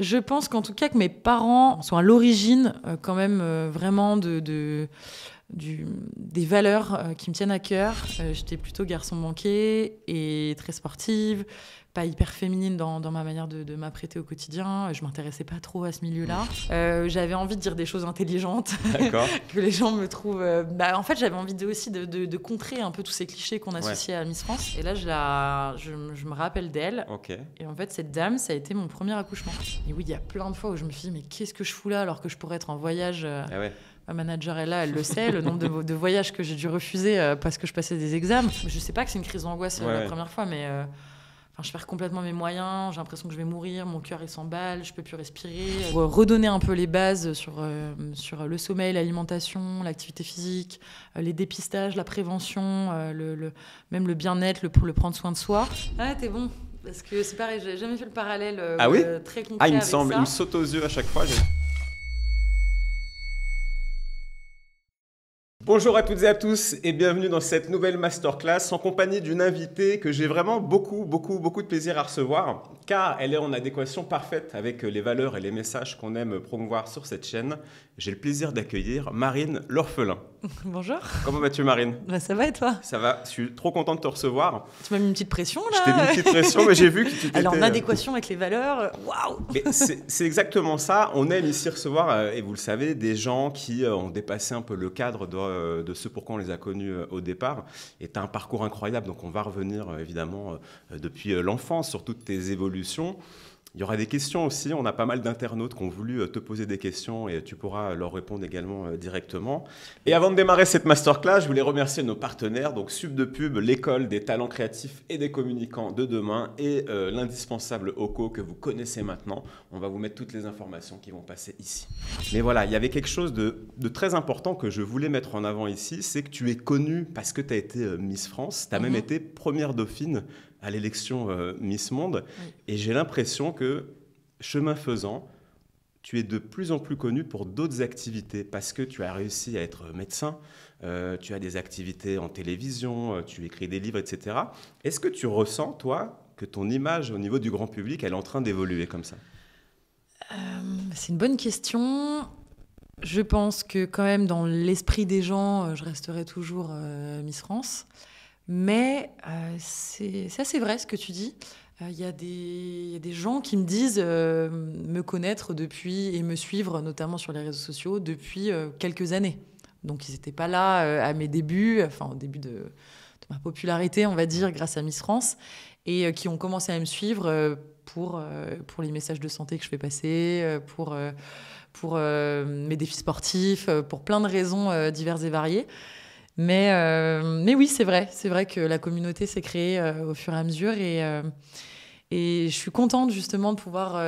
Je pense qu'en tout cas que mes parents sont à l'origine quand même vraiment des valeurs qui me tiennent à cœur. J'étais plutôt garçon manqué et très sportive, pas hyper féminine dans ma manière de m'apprêter au quotidien. Je m'intéressais pas trop à ce milieu-là. J'avais envie de dire des choses intelligentes, que les gens me trouvent... en fait, j'avais envie aussi de contrer un peu tous ces clichés qu'on associait à Miss France. Et là, je me rappelle d'elle. Okay. Et en fait, cette dame, ça a été mon premier accouchement. Et oui, il y a plein de fois où je me suis dit, mais qu'est-ce que je fous là alors que je pourrais être en voyage Ma manager est là, elle le sait, le nombre de voyages que j'ai dû refuser parce que je passais des examens. Je sais pas que c'est une crise d'angoisse la première fois, mais... je perds complètement mes moyens, j'ai l'impression que je vais mourir, mon cœur il s'emballe, je peux plus respirer. Redonner un peu les bases sur le sommeil, l'alimentation, l'activité physique, les dépistages, la prévention, même le bien-être, le prendre soin de soi. Ah, t'es bon. Parce que c'est pareil, j'ai jamais fait le parallèle très concret avec ça. Il me saute aux yeux à chaque fois. Bonjour à toutes et à tous et bienvenue dans cette nouvelle masterclass en compagnie d'une invitée que j'ai vraiment beaucoup de plaisir à recevoir car elle est en adéquation parfaite avec les valeurs et les messages qu'on aime promouvoir sur cette chaîne. J'ai le plaisir d'accueillir Marine L'Orphelin. Bonjour. Comment vas-tu Marine ? Ça va et toi ? Ça va, je suis trop content de te recevoir. Tu m'as mis une petite pression là ? Je t'ai mis une petite pression mais j'ai vu que tu t'étais... Alors en adéquation avec les valeurs, waouh ! C'est exactement ça, on aime ici recevoir, et vous le savez, des gens qui ont dépassé un peu le cadre de ce pourquoi on les a connus au départ. Et tu as un parcours incroyable, donc on va revenir évidemment depuis l'enfance sur toutes tes évolutions. Il y aura des questions aussi, on a pas mal d'internautes qui ont voulu te poser des questions et tu pourras leur répondre également directement. Et avant de démarrer cette masterclass, je voulais remercier nos partenaires, donc Sub de Pub, l'école des talents créatifs et des communicants de demain et l'indispensable OCO que vous connaissez maintenant. On va vous mettre toutes les informations qui vont passer ici. Mais voilà, il y avait quelque chose de très important que je voulais mettre en avant ici, c'est que tu es connue parce que tu as été Miss France, tu as même été première dauphine à l'élection Miss Monde. Oui. Et j'ai l'impression que, chemin faisant, tu es de plus en plus connue pour d'autres activités parce que tu as réussi à être médecin, tu as des activités en télévision, tu écris des livres, etc. Est-ce que tu ressens, toi, que ton image au niveau du grand public, elle est en train d'évoluer comme ça ? C'est une bonne question. Je pense que quand même, dans l'esprit des gens, je resterai toujours Miss France. Mais c'est assez vrai ce que tu dis. Il y a des gens qui me disent me connaître depuis et me suivre, notamment sur les réseaux sociaux, depuis quelques années. Donc ils n'étaient pas là à mes débuts, enfin au début de ma popularité, on va dire, grâce à Miss France, et qui ont commencé à me suivre pour les messages de santé que je fais passer, pour mes défis sportifs, pour plein de raisons diverses et variées. Mais oui, c'est vrai que la communauté s'est créée au fur et à mesure et je suis contente justement de pouvoir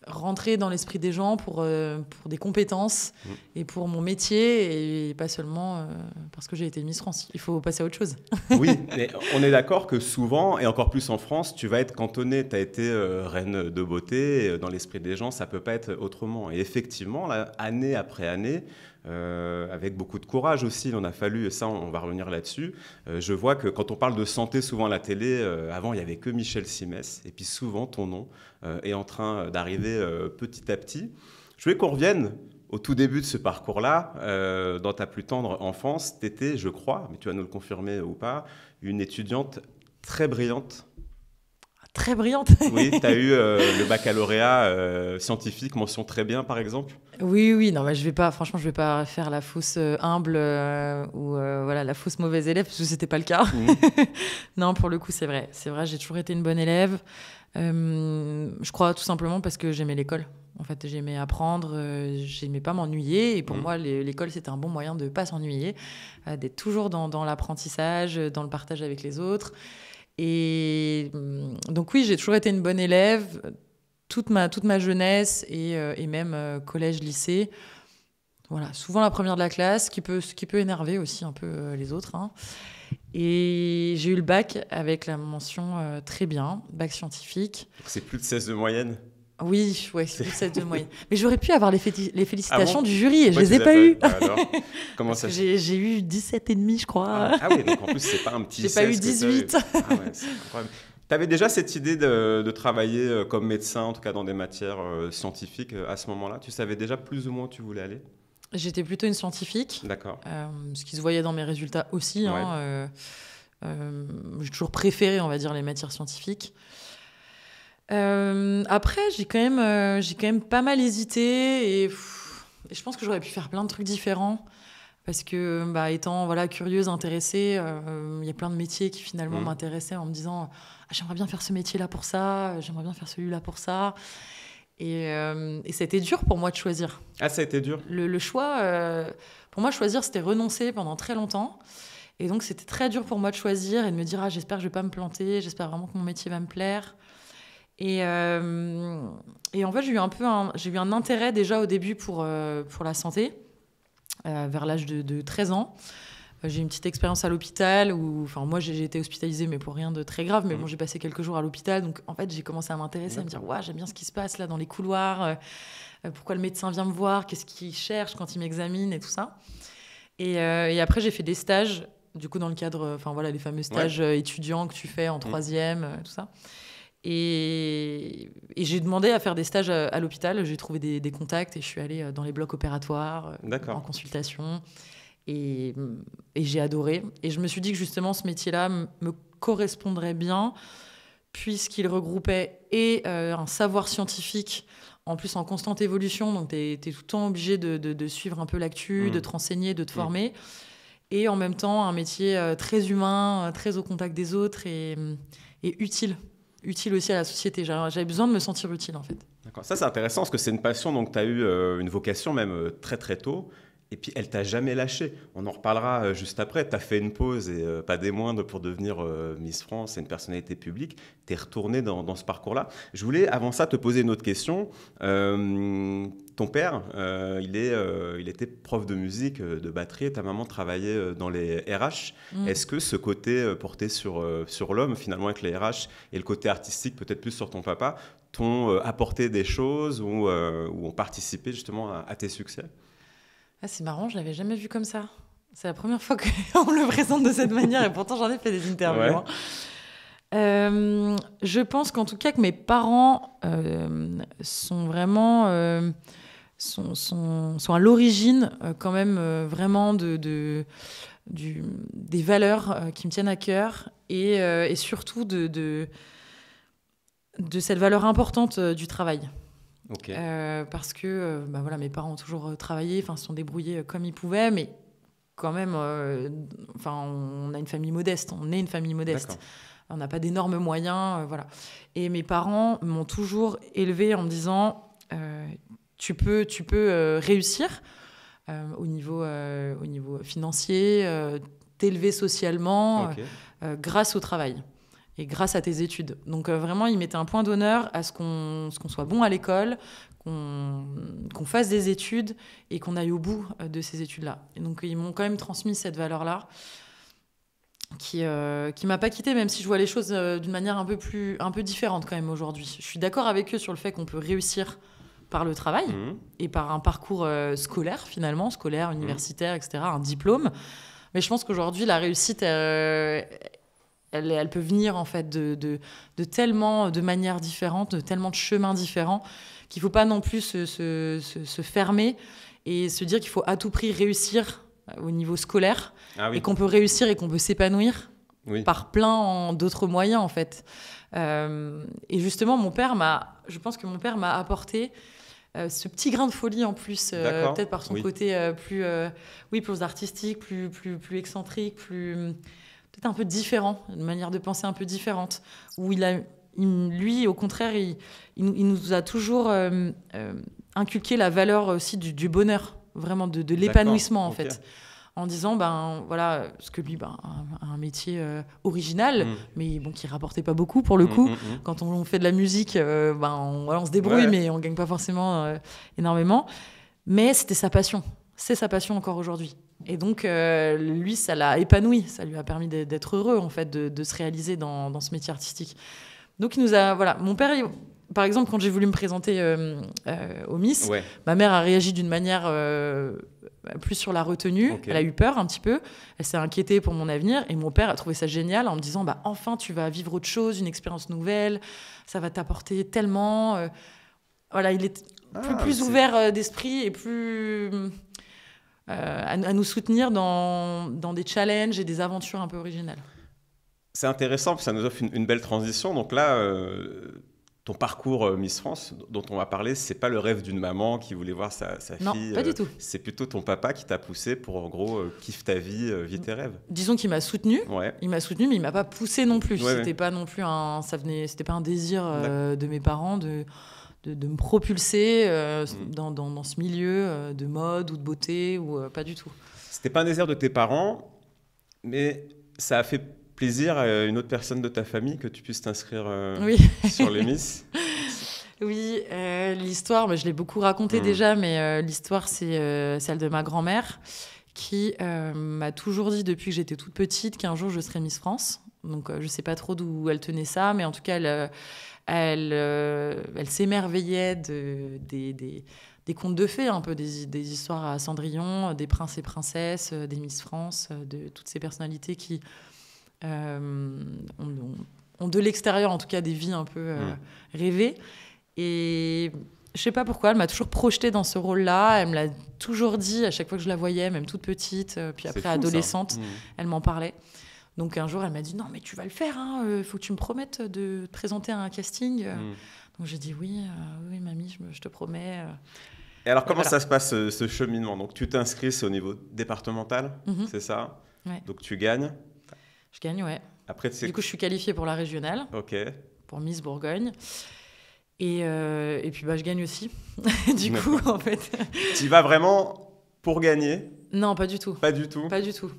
rentrer dans l'esprit des gens pour des compétences et pour mon métier et pas seulement parce que j'ai été Miss France. Il faut passer à autre chose. Oui, mais on est d'accord que souvent, et encore plus en France, tu vas être cantonnée. Tu as été reine de beauté. Dans l'esprit des gens, ça ne peut pas être autrement. Et effectivement, là, année après année, avec beaucoup de courage aussi, il en a fallu, et ça on va revenir là-dessus. Je vois que quand on parle de santé souvent à la télé, avant il n'y avait que Michel Simès, et puis souvent ton nom est en train d'arriver petit à petit. Je voulais qu'on revienne au tout début de ce parcours-là. Dans ta plus tendre enfance, tu étais, je crois, mais tu vas nous le confirmer ou pas, une étudiante très brillante. Très brillante. Oui, tu as eu le baccalauréat scientifique, mention très bien par exemple. Oui, non, mais je vais pas faire la fausse humble ou la fausse mauvaise élève, parce que c'était pas le cas. Non, pour le coup, c'est vrai, j'ai toujours été une bonne élève. Je crois tout simplement parce que j'aimais l'école. En fait, j'aimais apprendre, j'aimais pas m'ennuyer. Et pour moi, l'école, c'était un bon moyen de pas s'ennuyer, d'être toujours dans l'apprentissage, dans le partage avec les autres. Et donc oui, j'ai toujours été une bonne élève toute ma jeunesse et même collège, lycée. Voilà, souvent la première de la classe, ce qui peut énerver aussi un peu les autres. Hein. Et j'ai eu le bac avec la mention très bien, bac scientifique. C'est plus de 16 de moyenne ? Oui, ouais, c'est plus de 16 de moyenne. Mais j'aurais pu avoir les félicitations du jury et je les les ai pas eues. Alors, comment ça j'ai eu 17,5, je crois. Ah oui, donc en plus, c'est pas un petit 16. J'ai pas eu 18. Ah ouais, c'est incroyable. Tu avais déjà cette idée de travailler comme médecin, en tout cas dans des matières scientifiques à ce moment-là? Tu savais déjà plus ou moins où tu voulais aller? J'étais plutôt une scientifique, D'accord. ce qui se voyait dans mes résultats aussi. Ouais. J'ai toujours préféré, on va dire, les matières scientifiques. Après, j'ai quand même pas mal hésité et je pense que j'aurais pu faire plein de trucs différents parce que, étant curieuse, intéressée, il y a plein de métiers qui finalement m'intéressaient en me disant j'aimerais bien faire ce métier-là pour ça, j'aimerais bien faire celui-là pour ça. Et c'était dur pour moi de choisir. Ah, ça a été dur? Le choix, pour moi, choisir, c'était renoncer pendant très longtemps. Et donc, c'était très dur pour moi de choisir et de me dire j'espère que je vais pas me planter, j'espère vraiment que mon métier va me plaire. Et en fait, j'ai eu un intérêt déjà au début pour la santé, vers l'âge de 13 ans. J'ai eu une petite expérience à l'hôpital où, moi, j'ai été hospitalisée, mais pour rien de très grave. Mais bon, j'ai passé quelques jours à l'hôpital. Donc, en fait, j'ai commencé à m'intéresser, à me dire j'aime bien ce qui se passe là dans les couloirs. Pourquoi le médecin vient me voir? Qu'est-ce qu'il cherche quand il m'examine et tout ça. Et après, j'ai fait des stages, du coup, dans le cadre, les fameux stages étudiants que tu fais en troisième, tout ça. Et j'ai demandé à faire des stages à l'hôpital. J'ai trouvé des contacts et je suis allée dans les blocs opératoires, en consultation. Et j'ai adoré. Et je me suis dit que justement, ce métier-là me correspondrait bien puisqu'il regroupait un savoir scientifique, en plus en constante évolution. Donc, tu es tout le temps obligé de suivre un peu l'actu, de te renseigner, de te former. Et en même temps, un métier très humain, très au contact des autres et utile. Utile aussi à la société. J'avais besoin de me sentir utile, en fait. D'accord. Ça, c'est intéressant parce que c'est une passion, donc tu as eu une vocation même très très tôt. Et puis, elle t'a jamais lâché. On en reparlera juste après. Tu as fait une pause, et pas des moindres, pour devenir Miss France et une personnalité publique. Tu es retourné dans ce parcours-là. Je voulais, avant ça, te poser une autre question. Ton père, il était prof de musique, de batterie, et ta maman travaillait dans les RH. Est-ce que ce côté porté sur l'homme, finalement, avec les RH, et le côté artistique, peut-être plus sur ton papa, t'ont apporté des choses ou ont participé justement à tes succès? Ah, c'est marrant, je ne l'avais jamais vu comme ça. C'est la première fois qu'on me le présente de cette manière et pourtant j'en ai fait des interviews. Je pense qu'en tout cas que mes parents sont vraiment sont à l'origine quand même vraiment des valeurs qui me tiennent à cœur et surtout de cette valeur importante du travail. Okay. Parce que mes parents ont toujours travaillé, se sont débrouillés comme ils pouvaient, mais quand même, on a une famille modeste, on est une famille modeste. D'accord. On n'a pas d'énormes moyens, voilà. Et mes parents m'ont toujours élevée en me disant tu peux réussir au niveau financier, t'élever socialement grâce au travail. Et grâce à tes études. Donc vraiment, ils mettaient un point d'honneur à ce qu'on soit bon à l'école, qu'on fasse des études et qu'on aille au bout de ces études-là. Et donc ils m'ont quand même transmis cette valeur-là qui m'a pas quittée, même si je vois les choses d'une manière un peu différente quand même aujourd'hui. Je suis d'accord avec eux sur le fait qu'on peut réussir par le travail et par un parcours scolaire, universitaire, etc., un diplôme. Mais je pense qu'aujourd'hui, la réussite... Elle peut venir en fait de tellement de manières différentes, de tellement de chemins différents qu'il ne faut pas non plus se fermer et se dire qu'il faut à tout prix réussir au niveau scolaire et qu'on peut réussir et qu'on peut s'épanouir par plein d'autres moyens en fait. Et justement, je pense que mon père m'a apporté ce petit grain de folie en plus, peut-être par son côté plus artistique, plus excentrique, peut-être un peu différent, une manière de penser un peu différente, où lui, au contraire, il nous a toujours inculqué la valeur aussi du bonheur, vraiment de l'épanouissement, en fait. En disant, parce que lui, un métier original, mais qui rapportait pas beaucoup pour le coup. Quand on fait de la musique, on se débrouille, mais on gagne pas forcément énormément. Mais c'était sa passion. C'est sa passion encore aujourd'hui. Et donc, lui, ça l'a épanoui. Ça lui a permis d'être heureux, en fait, de se réaliser dans ce métier artistique. Donc, il nous a... Voilà. Mon père, par exemple, quand j'ai voulu me présenter au Miss, ma mère a réagi d'une manière plus sur la retenue. Ok. Elle a eu peur un petit peu. Elle s'est inquiétée pour mon avenir. Et mon père a trouvé ça génial en me disant enfin, tu vas vivre autre chose, une expérience nouvelle. Ça va t'apporter tellement. Voilà, il est plus ouvert d'esprit et plus à nous soutenir dans des challenges et des aventures un peu originales. C'est intéressant, parce que ça nous offre une belle transition. Donc là, ton parcours Miss France, dont on va parler, c'est pas le rêve d'une maman qui voulait voir sa Non, fille. pas du tout. C'est plutôt ton papa qui t'a poussé pour, en gros, kiffe ta vie, vis tes rêves. Disons qu'il m'a soutenue. Ouais. Il m'a soutenue, mais il m'a pas poussé non plus. Ouais, C'était pas non plus c'était pas un désir de mes parents de me propulser dans ce milieu de mode ou de beauté ou pas du tout. C'était pas un désir de tes parents, mais ça a fait plaisir à une autre personne de ta famille que tu puisses t'inscrire Oui. sur les Miss. Oui, l'histoire, je l'ai beaucoup racontée déjà, mais l'histoire, c'est celle de ma grand-mère qui m'a toujours dit depuis que j'étais toute petite qu'un jour je serais Miss France. Donc je sais pas trop d'où elle tenait ça, mais en tout cas, elle s'émerveillait des contes de fées, un peu des histoires à Cendrillon, des princes et princesses, des Miss France, de toutes ces personnalités qui ont de l'extérieur, en tout cas, des vies un peu rêvées. Et je sais pas pourquoi, elle m'a toujours projetée dans ce rôle-là. Elle me l'a toujours dit à chaque fois que je la voyais, même toute petite. Puis après, adolescente, elle m'en parlait. Donc un jour, elle m'a dit « Non, mais tu vas le faire, faut que tu me promettes de te présenter à un casting. Donc j'ai dit « Oui, mamie, je te promets. » Et alors, comment ça se passe, ce cheminement? Donc tu t'inscris, c'est au niveau départemental, c'est ça? Ouais. Donc tu gagnes? Je gagne, ouais. Après, du coup, je suis qualifiée pour la régionale, pour Miss Bourgogne. Et puis, je gagne aussi. Du coup, en fait... Tu y vas vraiment pour gagner? Non, pas du tout. Pas du tout? Pas du tout.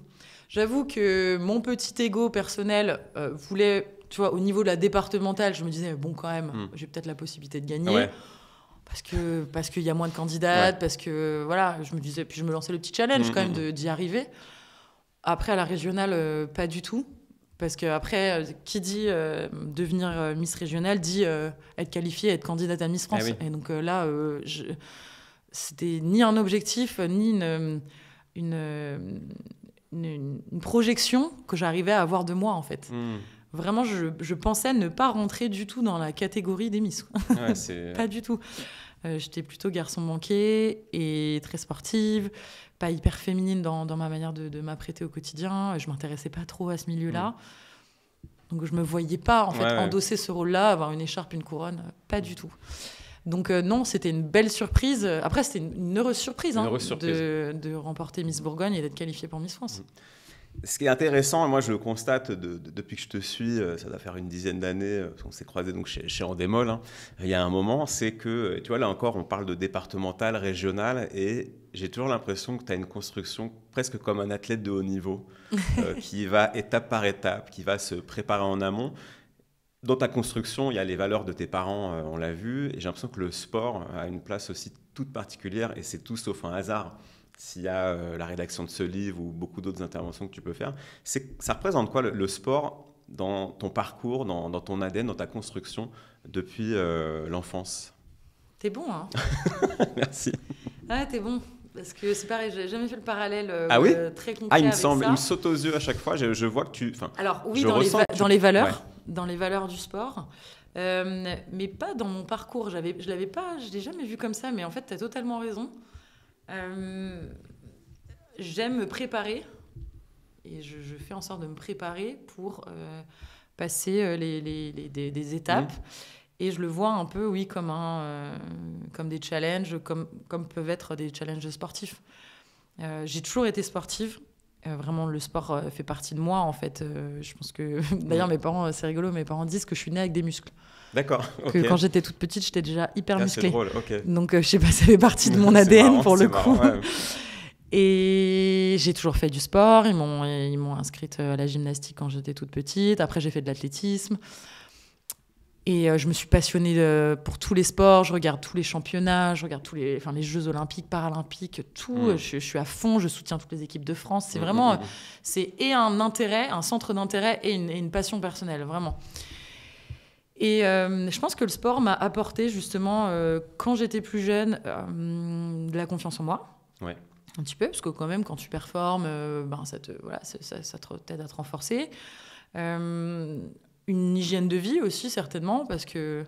J'avoue que mon petit ego personnel voulait... Tu vois, au niveau de la départementale, je me disais, bon, quand même, j'ai peut-être la possibilité de gagner. Ouais. Parce qu'il y a moins de candidates, parce que, voilà, je me disais... Puis je me lançais le petit challenge, quand même, d'y arriver. Après, à la régionale, pas du tout. Parce qu'après, qui dit devenir Miss régionale dit être qualifiée, être candidate à Miss France. Oui. Et donc là, c'était ni un objectif, ni une projection que j'arrivais à avoir de moi, en fait. Vraiment, je pensais ne pas rentrer du tout dans la catégorie des Miss. Ouais, pas du tout. J'étais plutôt garçon manqué et très sportive, pas hyper féminine dans ma manière de m'apprêter au quotidien. Je m'intéressais pas trop à ce milieu-là. Donc je me voyais pas en fait endosser ce rôle-là, avoir une écharpe, une couronne, pas du tout. Donc non, c'était une belle surprise. Après, c'était une heureuse surprise, de remporter Miss Bourgogne et d'être qualifiée pour Miss France. Ce qui est intéressant, moi je le constate depuis que je te suis, ça doit faire une dizaine d'années, on s'est croisés donc chez Endemol, il y a un moment, c'est que, tu vois, là encore, on parle de départemental, régional, et j'ai toujours l'impression que tu as une construction presque comme un athlète de haut niveau, qui va étape par étape, qui va se préparer en amont. Dans ta construction, il y a les valeurs de tes parents, on l'a vu, et j'ai l'impression que le sport a une place aussi toute particulière, et c'est tout sauf un hasard. S'il y a la rédaction de ce livre ou beaucoup d'autres interventions que tu peux faire, ça représente quoi le sport dans ton parcours, dans ton ADN, dans ta construction depuis l'enfance? T'es bon, hein? Merci. Ouais, t'es bon. Parce que c'est pareil, j'ai jamais fait le parallèle très concret il me avec semble, ça. il me saute aux yeux à chaque fois, je vois que tu... Alors oui, dans les valeurs du sport, mais pas dans mon parcours. Je l'ai jamais vu comme ça, mais en fait, t'as totalement raison. J'aime me préparer et je fais en sorte de me préparer pour passer des étapes et je le vois un peu comme des challenges comme peuvent être des challenges sportifs. J'ai toujours été sportive, vraiment le sport fait partie de moi en fait. Je pense que d'ailleurs mes parents, c'est rigolo, mes parents disent que je suis née avec des muscles. D'accord. Que quand j'étais toute petite, j'étais déjà hyper musclée. C'est drôle, Donc, je sais pas, ça fait partie de mon ADN marrant, pour le coup. Marrant, ouais. Et j'ai toujours fait du sport. Ils m'ont inscrite à la gymnastique quand j'étais toute petite. Après, j'ai fait de l'athlétisme. Et je me suis passionnée pour tous les sports. Je regarde tous les championnats, je regarde les Jeux olympiques, paralympiques, tout. Je suis à fond, je soutiens toutes les équipes de France. C'est vraiment... C'est un intérêt, un centre d'intérêt et une passion personnelle, vraiment. Et je pense que le sport m'a apporté justement, quand j'étais plus jeune, de la confiance en moi. Ouais. Un petit peu, parce que quand même, quand tu performes, ça t'aide à te renforcer. Une hygiène de vie aussi, certainement, parce que,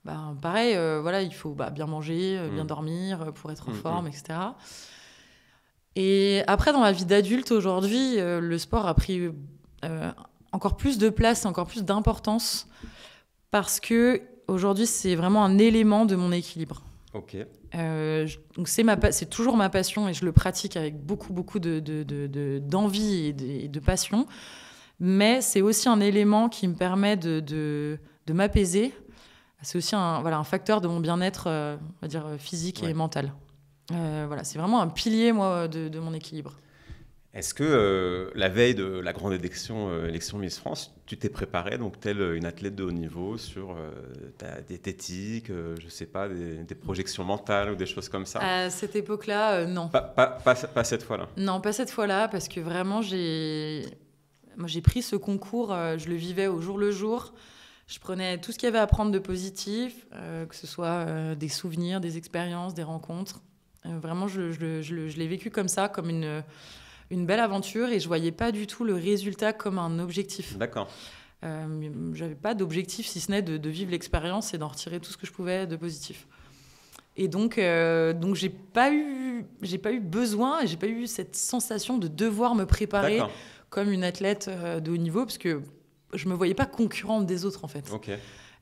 pareil, il faut bien manger, bien dormir pour être en forme, etc. Et après, dans ma vie d'adulte, aujourd'hui, le sport a pris encore plus de place, encore plus d'importance, parce que aujourd'hui, c'est vraiment un élément de mon équilibre. Ok. Donc c'est toujours ma passion et je le pratique avec beaucoup d'envie et de passion. Mais c'est aussi un élément qui me permet de m'apaiser. C'est aussi un facteur de mon bien-être, on va dire, physique et mental. C'est vraiment un pilier, moi, de mon équilibre. Est-ce que la veille de la grande élection Miss France, tu t'es préparée, donc telle une athlète de haut niveau, sur ta diététique, je ne sais pas, des projections mentales ou des choses comme ça? À cette époque-là, non. Pas cette fois-là? Non, pas cette fois-là, parce que vraiment, j'ai pris ce concours, je le vivais au jour le jour. Je prenais tout ce qu'il y avait à prendre de positif, que ce soit des souvenirs, des expériences, des rencontres. Vraiment, je l'ai vécu comme ça, comme une belle aventure, et je voyais pas du tout le résultat comme un objectif. D'accord. J'avais pas d'objectif, si ce n'est de vivre l'expérience et d'en retirer tout ce que je pouvais de positif. Et donc j'ai pas eu besoin, et j'ai pas eu cette sensation de devoir me préparer comme une athlète de haut niveau, parce que je me voyais pas concurrente des autres, en fait. Ok.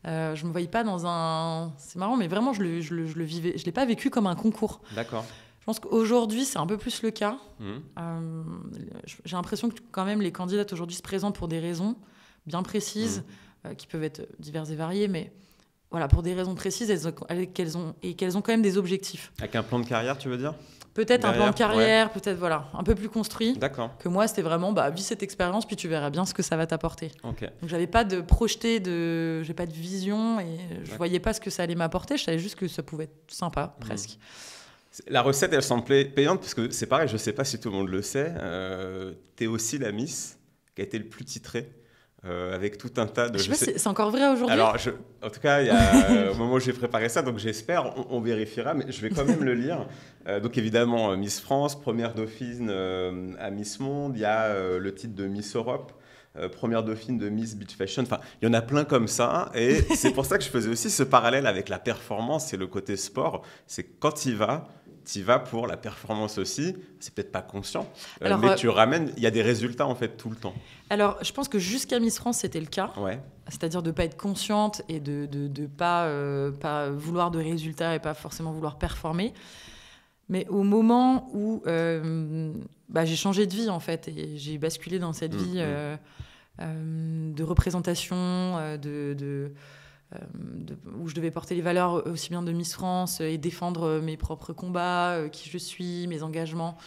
Je me voyais pas dans un... C'est marrant, mais vraiment, je le vivais. Je l'ai pas vécu comme un concours. D'accord. Je pense qu'aujourd'hui, c'est un peu plus le cas. J'ai l'impression que quand même les candidates aujourd'hui se présentent pour des raisons bien précises, qui peuvent être diverses et variées, mais voilà, pour des raisons précises, qu'elles ont quand même des objectifs. Avec un plan de carrière, tu veux dire? Peut-être derrière, un plan de carrière, peut-être un peu plus construit. D'accord. Que moi, c'était vraiment, vis cette expérience, puis tu verras bien ce que ça va t'apporter. Okay. Donc, j'avais pas de projeté, j'ai pas de vision, et je voyais pas ce que ça allait m'apporter. Je savais juste que ça pouvait être sympa, presque. La recette, elle semble payante, parce que c'est pareil, je sais pas si tout le monde le sait, tu es aussi la Miss qui a été le plus titrée. Avec tout un tas de... Je sais pas si c'est encore vrai aujourd'hui. Alors, en tout cas, il y a, au moment où j'ai préparé ça, donc j'espère, on vérifiera, mais je vais quand même le lire. Donc évidemment, Miss France, première dauphine à Miss Monde, il y a le titre de Miss Europe, première dauphine de Miss Beach Fashion, enfin, il y en a plein comme ça, et c'est pour ça que je faisais aussi ce parallèle avec la performance et le côté sport, c'est quand tu y vas pour la performance aussi, c'est peut-être pas conscient, mais tu ramènes, il y a des résultats en fait tout le temps. Alors, je pense que jusqu'à Miss France, c'était le cas. Ouais. C'est-à-dire de ne pas être consciente et de ne pas vouloir de résultats et pas forcément vouloir performer. Mais au moment où j'ai changé de vie, en fait, et j'ai basculé dans cette vie de représentation, où je devais porter les valeurs aussi bien de Miss France et défendre mes propres combats, qui je suis, mes engagements.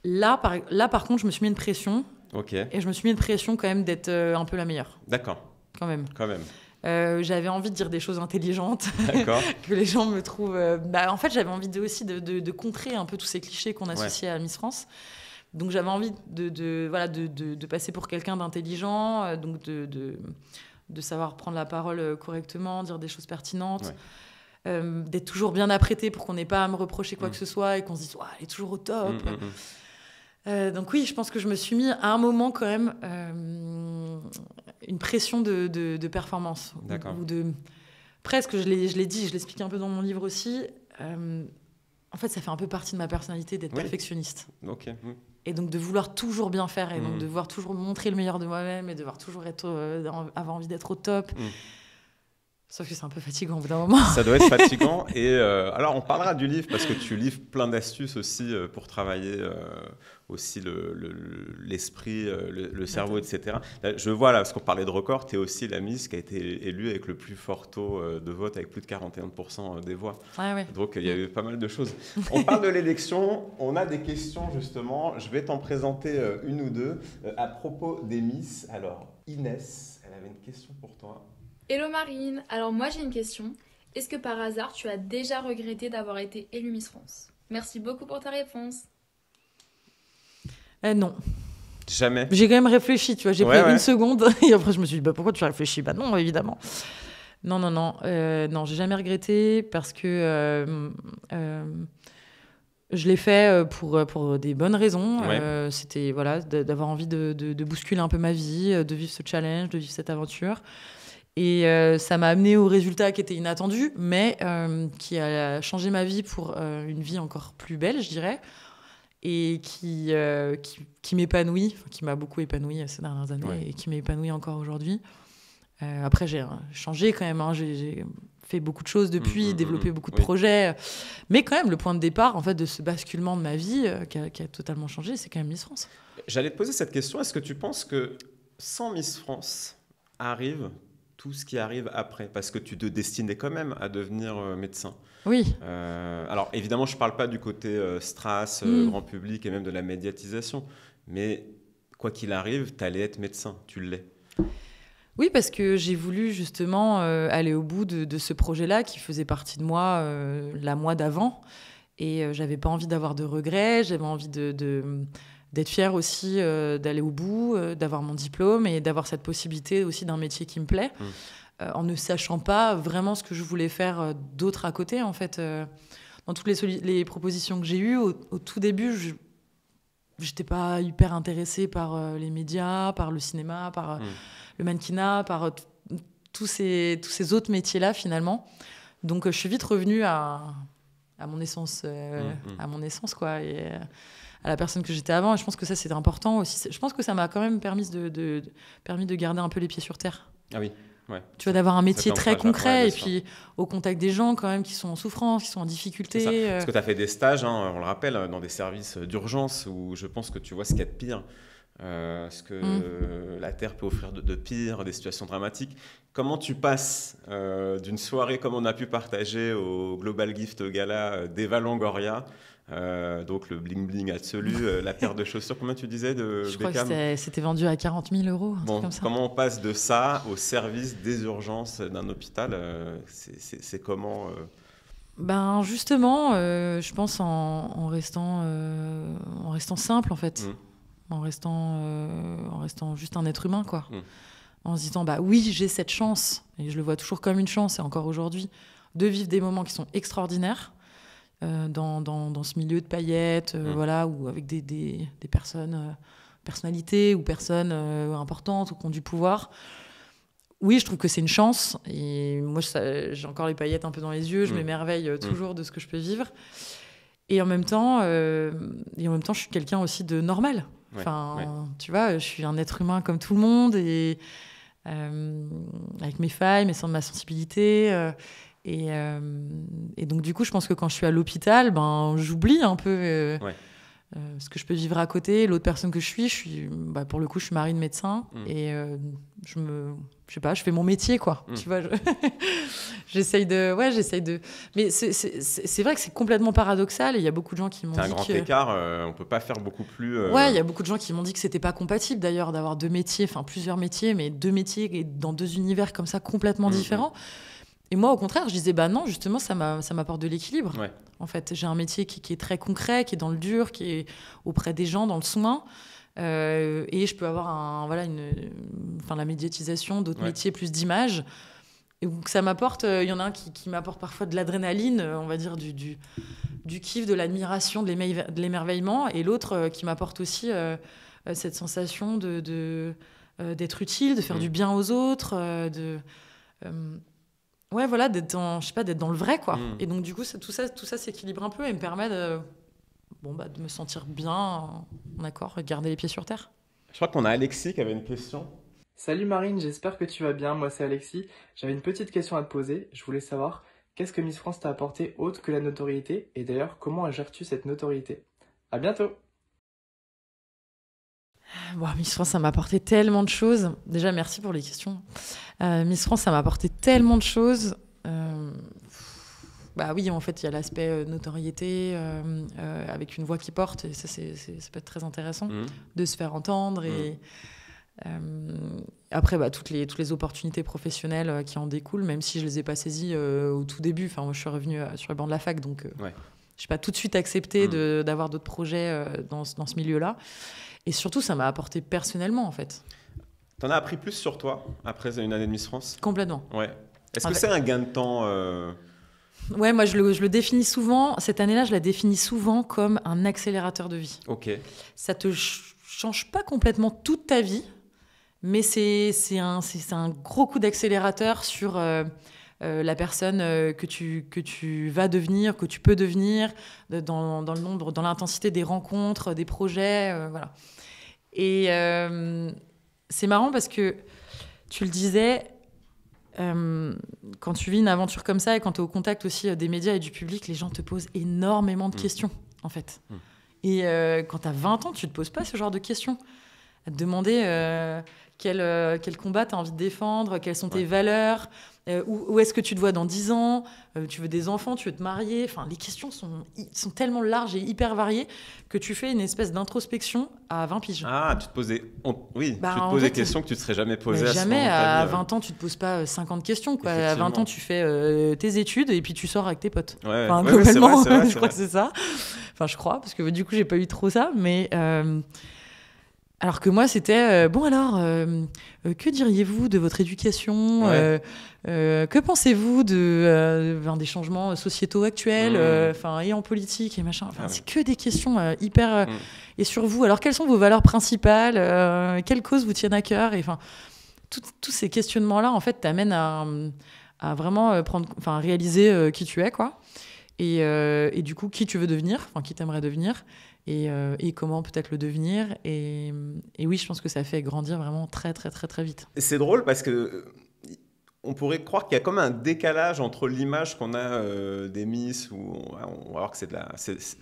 Là, par contre, je me suis mis une pression. Okay. Et je me suis mis une pression quand même d'être un peu la meilleure. D'accord. Quand même. J'avais envie de dire des choses intelligentes. D'accord. Que les gens me trouvent... en fait, j'avais envie aussi de contrer un peu tous ces clichés qu'on associe à Miss France. Donc, j'avais envie de passer pour quelqu'un d'intelligent, donc de savoir prendre la parole correctement, dire des choses pertinentes. Ouais. D'être toujours bien apprêtée pour qu'on n'ait pas à me reprocher quoi que ce soit et qu'on se dise « elle est toujours au top ». Donc oui, je pense que je me suis mis à un moment quand même une pression de performance. D'accord. Ou de... Presque, je l'ai dit, je l'explique un peu dans mon livre aussi. En fait, ça fait un peu partie de ma personnalité d'être perfectionniste. Okay. Et donc de vouloir toujours bien faire et donc de vouloir toujours montrer le meilleur de moi-même et de devoir toujours avoir envie d'être au top. Sauf que c'est un peu fatigant au bout d'un moment. Ça doit être fatigant. Et alors, on parlera du livre parce que tu livres plein d'astuces aussi pour travailler aussi l'esprit, le cerveau, etc. Je vois là, parce qu'on parlait de record, tu es aussi la Miss qui a été élue avec le plus fort taux de vote, avec plus de 41% des voix. Ah ouais. Donc, il y a eu pas mal de choses. On parle de l'élection. On a des questions, justement. Je vais t'en présenter une ou deux. À propos des Miss, alors, Inès, elle avait une question pour toi. Hello Marine, alors moi j'ai une question. Est-ce que par hasard tu as déjà regretté d'avoir été élue Miss France? Merci beaucoup pour ta réponse. Non. Jamais. J'ai quand même réfléchi, tu vois, j'ai pris une seconde et après je me suis dit pourquoi tu as réfléchi? Non, évidemment. Non, j'ai jamais regretté parce que Je l'ai fait pour des bonnes raisons. Ouais. C'était voilà, d'avoir envie de bousculer un peu ma vie, de vivre ce challenge, de vivre cette aventure. Et ça m'a amené au résultat qui était inattendu, mais qui a changé ma vie pour une vie encore plus belle, je dirais, et qui m'épanouit, enfin, qui m'a beaucoup épanoui ces dernières années, Ouais. et qui m'épanouit encore aujourd'hui. Après, j'ai changé quand même, hein, j'ai fait beaucoup de choses depuis, développé beaucoup de Oui. projets, mais quand même, le point de départ en fait, de ce basculement de ma vie qui a totalement changé, c'est quand même Miss France. J'allais te poser cette question. Est-ce que tu penses que sans Miss France arrive tout ce qui arrive après? Parce que tu te destinais quand même à devenir médecin. Oui. Alors évidemment, je ne parle pas du côté strass, grand public et même de la médiatisation. Mais quoi qu'il arrive, tu allais être médecin. Tu l'es. Oui, parce que j'ai voulu justement aller au bout de ce projet-là qui faisait partie de moi la mois d'avant. Et j'avais pas envie d'avoir de regrets, j'avais envie d'être fière aussi d'aller au bout, d'avoir mon diplôme et d'avoir cette possibilité aussi d'un métier qui me plaît, en ne sachant pas vraiment ce que je voulais faire d'autre à côté. En fait, dans toutes les propositions que j'ai eues, au tout début, je n'étais pas hyper intéressée par les médias, par le cinéma, par le mannequinat, par tous ces autres métiers-là, finalement. Donc, je suis vite revenue à mon essence, à mon essence, quoi, et à la personne que j'étais avant. Et je pense que ça, c'était important aussi. Je pense que ça m'a quand même permis de garder un peu les pieds sur terre. Ah oui, ouais. Tu vois, d'avoir un métier très concret, ouais, et puis au contact des gens quand même qui sont en souffrance, qui sont en difficulté. Parce que tu as fait des stages, hein, on le rappelle, dans des services d'urgence où je pense que tu vois ce qu'il y a de pire. Ce que la Terre peut offrir de pire, des situations dramatiques. Comment tu passes d'une soirée comme on a pu partager au Global Gift Gala d'Eva Longoria, donc le bling bling absolu, la paire de chaussures, combien tu disais de Je crois Beckham? que c'était vendu à 40 000 €, un truc comme ça. Comment on passe de ça au service des urgences d'un hôpital? C'est comment Ben justement, je pense en restant simple en fait. En restant juste un être humain, quoi. En se disant, bah oui, j'ai cette chance, et je le vois toujours comme une chance, et encore aujourd'hui, de vivre des moments qui sont extraordinaires dans ce milieu de paillettes, voilà, ou avec des personnalités ou personnes importantes ou qui ont du pouvoir. Oui, je trouve que c'est une chance, et moi, j'ai encore les paillettes un peu dans les yeux, je m'émerveille toujours de ce que je peux vivre. Et en même temps, je suis quelqu'un aussi de normal. Enfin, tu vois, je suis un être humain comme tout le monde, et avec mes failles, ma sensibilité. Et donc, du coup, je pense que quand je suis à l'hôpital, j'oublie un peu ce que je peux vivre à côté. L'autre personne que je suis pour le coup, je suis mari de médecin, et je sais pas, je fais mon métier, quoi. Tu vois, j'essaye de. Mais c'est vrai que c'est complètement paradoxal, et il y a beaucoup de gens qui m'ont dit c'est un grand écart, on peut pas faire beaucoup plus. Ouais, il y a beaucoup de gens qui m'ont dit que c'était pas compatible d'ailleurs d'avoir deux métiers, enfin plusieurs métiers, mais deux métiers dans deux univers comme ça complètement différents. Et moi, au contraire, je disais, bah non, justement, ça m'apporte de l'équilibre. En fait, j'ai un métier qui est très concret, qui est dans le dur, qui est auprès des gens, dans le soin. Et je peux avoir la médiatisation d'autres métiers, plus d'image. Et donc, ça m'apporte, il y en a un qui m'apporte parfois de l'adrénaline, on va dire du kiff, de l'admiration, de l'émerveillement. Et l'autre qui m'apporte aussi cette sensation d'être utile, de faire du bien aux autres, d'être dans le vrai, quoi. Et donc, du coup, tout ça s'équilibre un peu et me permet de me sentir bien, en accord, de garder les pieds sur terre. Je crois qu'on a Alexis qui avait une question. Salut Marine, j'espère que tu vas bien. Moi, c'est Alexis. J'avais une petite question à te poser. Je voulais savoir, qu'est-ce que Miss France t'a apporté autre que la notoriété? Et d'ailleurs, comment gères-tu cette notoriété? À bientôt! Miss France, ça m'a apporté tellement de choses. Déjà, merci pour les questions. Miss France, ça m'a apporté tellement de choses. Oui, en fait, il y a l'aspect notoriété, avec une voix qui porte, et ça peut être très intéressant de se faire entendre. Et après, toutes les opportunités professionnelles qui en découlent, même si je les ai pas saisies au tout début. Enfin, moi, je suis revenue sur les bancs de la fac, donc je n'ai pas tout de suite accepté d'avoir d'autres projets dans ce milieu-là. Et surtout, ça m'a apporté personnellement, en fait. T'en as appris plus sur toi après une année de Miss France? Complètement. Ouais. Est-ce que c'est un gain de temps Ouais, moi, je le définis souvent, cette année-là, je la définis souvent comme un accélérateur de vie. Ok. Ça te change pas complètement toute ta vie, mais c'est un gros coup d'accélérateur sur la personne que tu vas devenir, que tu peux devenir, dans le nombre, dans l'intensité des rencontres, des projets, voilà. Et c'est marrant parce que tu le disais, quand tu vis une aventure comme ça et quand tu es au contact aussi des médias et du public, les gens te posent énormément de questions, en fait. Et quand tu as 20 ans, tu ne te poses pas ce genre de questions. À te demander quel combat tu as envie de défendre, quelles sont tes valeurs, où est-ce que tu te vois dans 10 ans, tu veux des enfants, tu veux te marier. Enfin, les questions sont tellement larges et hyper variées que tu fais une espèce d'introspection à 20 piges. Ah, tu te poses des questions que tu ne te serais jamais posées jamais. À 20 ans, tu ne te poses pas 50 questions. Quoi. À 20 Effectivement. ans, tu fais tes études et puis tu sors avec tes potes. Ouais, enfin, ouais, globalement, c'est vrai, je crois que c'est ça. Enfin, je crois, parce que du coup, j'ai pas eu trop ça. Mais alors que moi, c'était bon alors, que diriez-vous de votre éducation que pensez-vous des changements sociétaux actuels, et en politique et machin. Enfin, c'est que des questions hyper. Et sur vous, alors quelles sont vos valeurs principales, quelles causes vous tiennent à cœur. Et enfin, tous ces questionnements-là, en fait, t'amènent à vraiment réaliser qui tu es, quoi. Et du coup, qui tu veux devenir, qui t'aimerais devenir. Et comment peut-être le devenir. Et oui, je pense que ça fait grandir vraiment très, très, très, très vite. Et c'est drôle parce que on pourrait croire qu'il y a comme un décalage entre l'image qu'on a des Miss, où on va voir que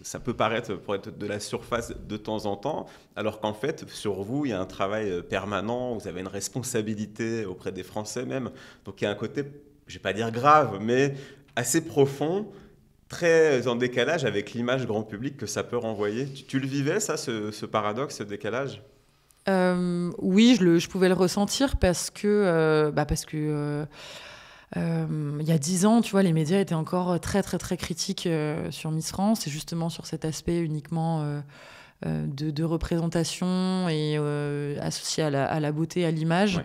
ça peut paraître pour être de la surface de temps en temps, alors qu'en fait, sur vous, il y a un travail permanent, vous avez une responsabilité auprès des Français même. Donc il y a un côté, je ne vais pas dire grave, mais assez profond, très en décalage avec l'image grand public que ça peut renvoyer. Tu le vivais, ça, ce paradoxe, ce décalage ? Oui, je pouvais le ressentir parce que il y a 10 ans, tu vois, les médias étaient encore très, très, très critiques sur Miss France et justement sur cet aspect uniquement de représentation et associé à la beauté, à l'image. Ouais.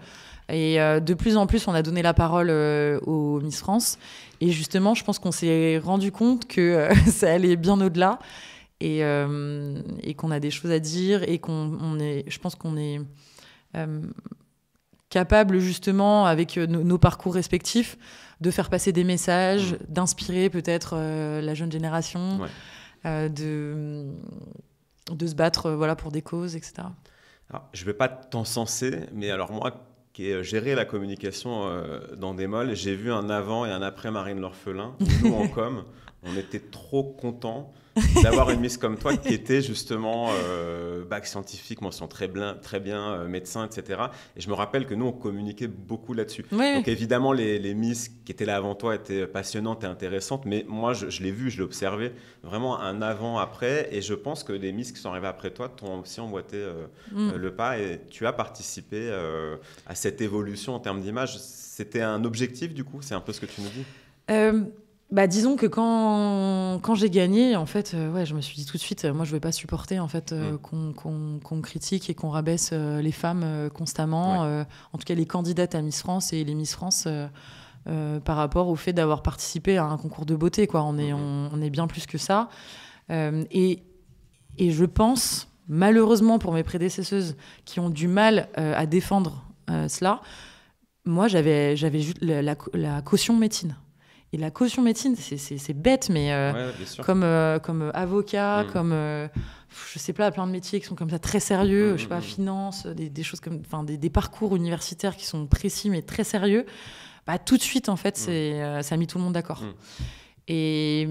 Et de plus en plus, on a donné la parole aux Miss France. Et justement, je pense qu'on s'est rendu compte que ça allait bien au-delà et qu'on a des choses à dire et je pense qu'on est capable justement, avec nos parcours respectifs, de faire passer des messages, d'inspirer peut-être la jeune génération, de se battre pour des causes, etc. Alors, je ne vais pas t'encenser, mais alors moi, qui ai géré la communication dans Démol, j'ai vu un avant et un après Marine L'Orphelin. Nous, en com, on était trop contents d'avoir une Miss comme toi qui était justement bac scientifique, mention très bien médecin, etc. Et je me rappelle que nous, on communiquait beaucoup là-dessus. Oui. Donc évidemment, les Miss qui étaient là avant toi étaient passionnantes et intéressantes, mais moi, je l'ai vu, je l'ai observé, vraiment un avant-après. Et je pense que les Miss qui sont arrivées après toi t'ont aussi emboîté le pas et tu as participé à cette évolution en termes d'image. C'était un objectif, du coup? C'est un peu ce que tu nous dis? Disons que quand j'ai gagné, en fait, je me suis dit tout de suite, moi, je ne vais pas supporter en fait, qu'on critique et qu'on rabaisse les femmes constamment. En tout cas, les candidates à Miss France et les Miss France par rapport au fait d'avoir participé à un concours de beauté, quoi. On est bien plus que ça. Et je pense, malheureusement pour mes prédécesseuses qui ont du mal à défendre cela, moi, j'avais juste la caution médecine. Et la caution médecine, c'est bête, mais comme avocat, comme, je sais pas, plein de métiers qui sont comme ça très sérieux, je sais pas, finance, des choses comme, des parcours universitaires qui sont précis mais très sérieux, tout de suite, en fait, ça a mis tout le monde d'accord. Et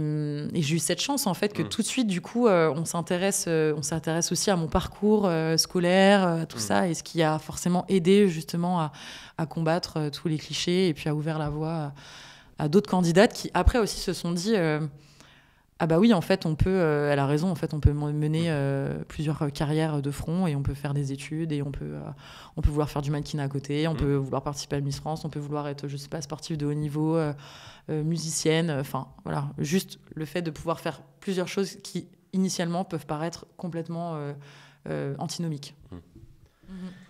j'ai eu cette chance, en fait, que tout de suite, du coup, on s'intéresse aussi à mon parcours scolaire, à tout ça, et ce qui a forcément aidé, justement, à combattre tous les clichés et puis à ouvrir la voie à d'autres candidates qui, après, aussi se sont dit ah bah oui, en fait, on peut, elle a raison, en fait, on peut mener plusieurs carrières de front et on peut faire des études et on peut vouloir faire du mannequinat à côté, on peut vouloir participer à Miss France, on peut vouloir être, je sais pas, sportive de haut niveau, musicienne, enfin, voilà. Juste le fait de pouvoir faire plusieurs choses qui, initialement, peuvent paraître complètement antinomiques.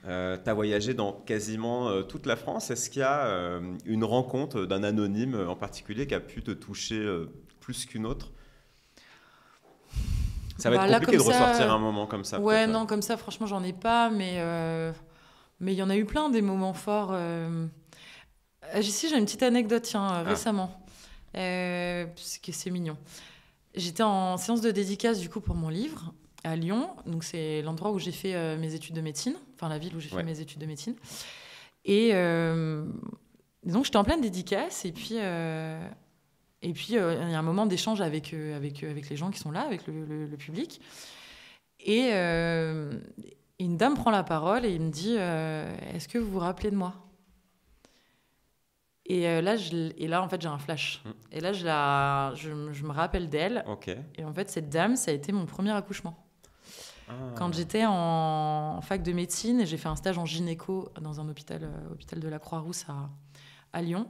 Tu as voyagé dans quasiment toute la France. Est-ce qu'il y a une rencontre d'un anonyme en particulier qui a pu te toucher plus qu'une autre? Ça va être Là, compliqué de comme ça, ressortir un moment comme ça. Ouais, peut-être. non, comme ça, franchement, j'en ai pas, mais il y en a eu plein des moments forts. Ici, j'ai une petite anecdote, tiens, récemment, parce que c'est mignon. J'étais en séance de dédicace, du coup, pour mon livre, à Lyon. Donc, c'est l'endroit où j'ai fait mes études de médecine, enfin, la ville où j'ai fait mes études de médecine. Et donc, j'étais en pleine dédicace, et puis... Et puis, il y a un moment d'échange avec les gens qui sont là, avec le public. Et une dame prend la parole et il me dit est-ce que vous vous rappelez de moi? Et là, en fait, j'ai un flash. Et là, je me rappelle d'elle. Ok. Et en fait, cette dame, ça a été mon premier accouchement. Quand j'étais en fac de médecine, et j'ai fait un stage en gynéco dans un hôpital de la Croix-Rousse à Lyon.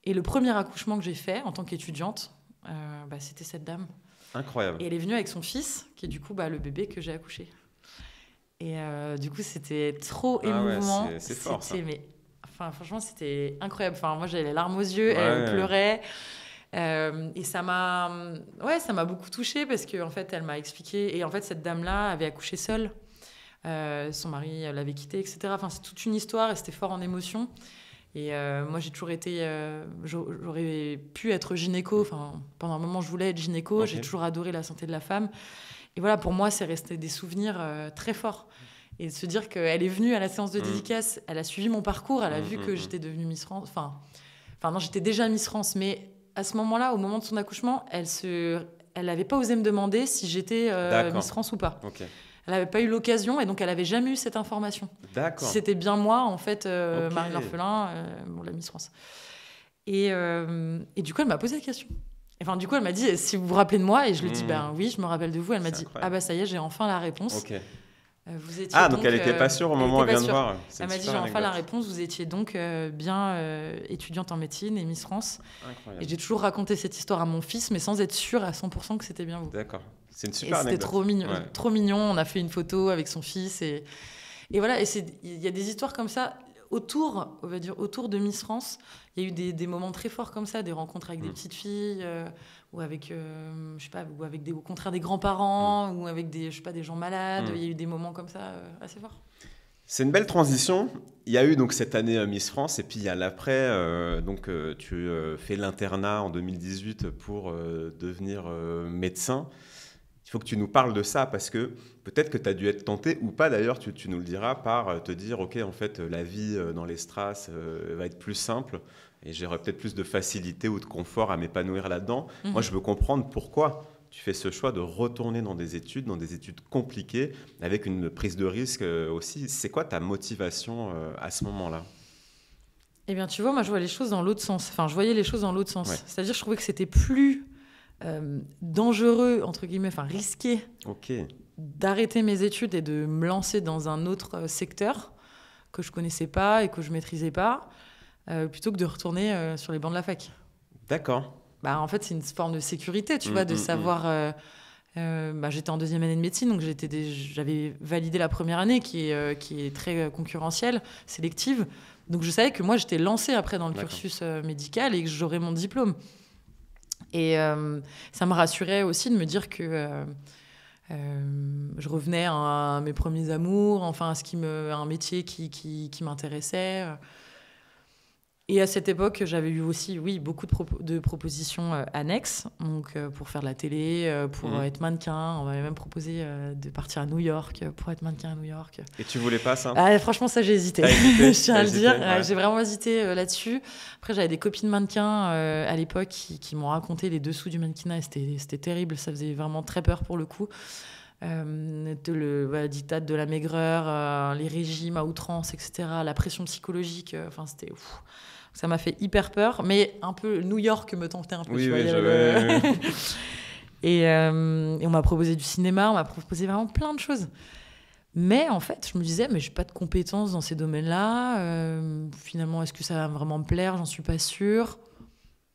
Et le premier accouchement que j'ai fait en tant qu'étudiante, c'était cette dame. Incroyable. Et elle est venue avec son fils, qui est du coup le bébé que j'ai accouché. Et du coup, c'était trop émouvant. Ouais, c'est fort, ça. Franchement, c'était incroyable. Enfin, moi, j'avais les larmes aux yeux, elle pleurait. Et ça m'a beaucoup touchée parce qu'en fait, elle m'a expliqué. Et en fait, cette dame-là avait accouché seule. Son mari l'avait quittée, etc. Enfin, c'est toute une histoire et c'était fort en émotion. Et moi, j'ai toujours été... j'aurais pu être gynéco. Enfin, pendant un moment, je voulais être gynéco. Okay. J'ai toujours adoré la santé de la femme. Et voilà, pour moi, c'est resté des souvenirs très forts. Et de se dire qu'elle est venue à la séance de dédicace, elle a suivi mon parcours, elle a vu que j'étais devenue Miss France. Enfin, non, j'étais déjà Miss France. Mais à ce moment-là, au moment de son accouchement, elle n'avait pas osé me demander si j'étais Miss France ou pas. Okay. Elle n'avait pas eu l'occasion et donc elle n'avait jamais eu cette information. D'accord. Si c'était bien moi, en fait, Marie L'Orphelin, la Miss France. Et du coup, elle m'a posé la question. Enfin, du coup, elle m'a dit, si vous vous rappelez de moi? Et je lui ai dit, oui, je me rappelle de vous. Elle m'a dit, ça y est, j'ai enfin la réponse. Okay. Vous étiez donc elle n'était pas sûre au moment où elle vient de voir. Elle m'a dit, j'ai enfin la réponse. Vous étiez donc bien étudiante en médecine et Miss France. Incroyable. Et j'ai toujours raconté cette histoire à mon fils, mais sans être sûre à 100% que c'était bien vous. D'accord. C'est une super anecdote. C'était trop mignon, trop mignon. On a fait une photo avec son fils. Et voilà, il y a des histoires comme ça autour de Miss France. Il y a eu des moments très forts comme ça, des rencontres avec des petites filles, ou avec, au contraire des grands-parents, ou avec des gens malades. Il y a eu des moments comme ça assez forts. C'est une belle transition. Il y a eu donc cette année Miss France et puis il y a l'après. Tu fais l'internat en 2018 pour devenir médecin. Il faut que tu nous parles de ça parce que peut-être que tu as dû être tenté ou pas d'ailleurs, tu nous le diras, par te dire ok, en fait la vie dans les strass va être plus simple et j'aurai peut-être plus de facilité ou de confort à m'épanouir là-dedans. Moi je veux comprendre pourquoi tu fais ce choix de retourner dans des études compliquées avec une prise de risque aussi. C'est quoi ta motivation à ce moment-là? Eh bien tu vois, moi je voyais les choses dans l'autre sens. Ouais. C'est-à-dire je trouvais que c'était plus... dangereux, entre guillemets, risqué d'arrêter mes études et de me lancer dans un autre secteur que je connaissais pas et que je maîtrisais pas, plutôt que de retourner sur les bancs de la fac. D'accord. En fait, c'est une forme de sécurité, tu vois, de savoir... j'étais en deuxième année de médecine, donc j'avais validé la première année qui est très concurrentielle, sélective. Donc je savais que moi, j'étais lancée après dans le cursus médical et que j'aurais mon diplôme. Et ça me rassurait aussi de me dire que je revenais à mes premiers amours, enfin à un métier qui m'intéressait. Et à cette époque, j'avais eu aussi, beaucoup de propositions annexes, donc pour faire de la télé, pour être mannequin. On m'avait même proposé de partir à New York pour être mannequin à New York. Et tu voulais pas ça? Franchement, ça, j'ai hésité. Je tiens à le dire. Ouais. J'ai vraiment hésité là-dessus. Après, j'avais des copines mannequins à l'époque qui m'ont raconté les dessous du mannequinat. C'était terrible. Ça faisait vraiment très peur pour le coup. Le diktat de la maigreur, les régimes à outrance, etc. La pression psychologique. C'était... Ça m'a fait hyper peur, mais un peu New York me tentait un peu. Et on m'a proposé du cinéma, on m'a proposé vraiment plein de choses. Mais en fait, je me disais, mais j'ai pas de compétences dans ces domaines-là. Finalement, est-ce que ça va vraiment me plaire? J'en suis pas sûre.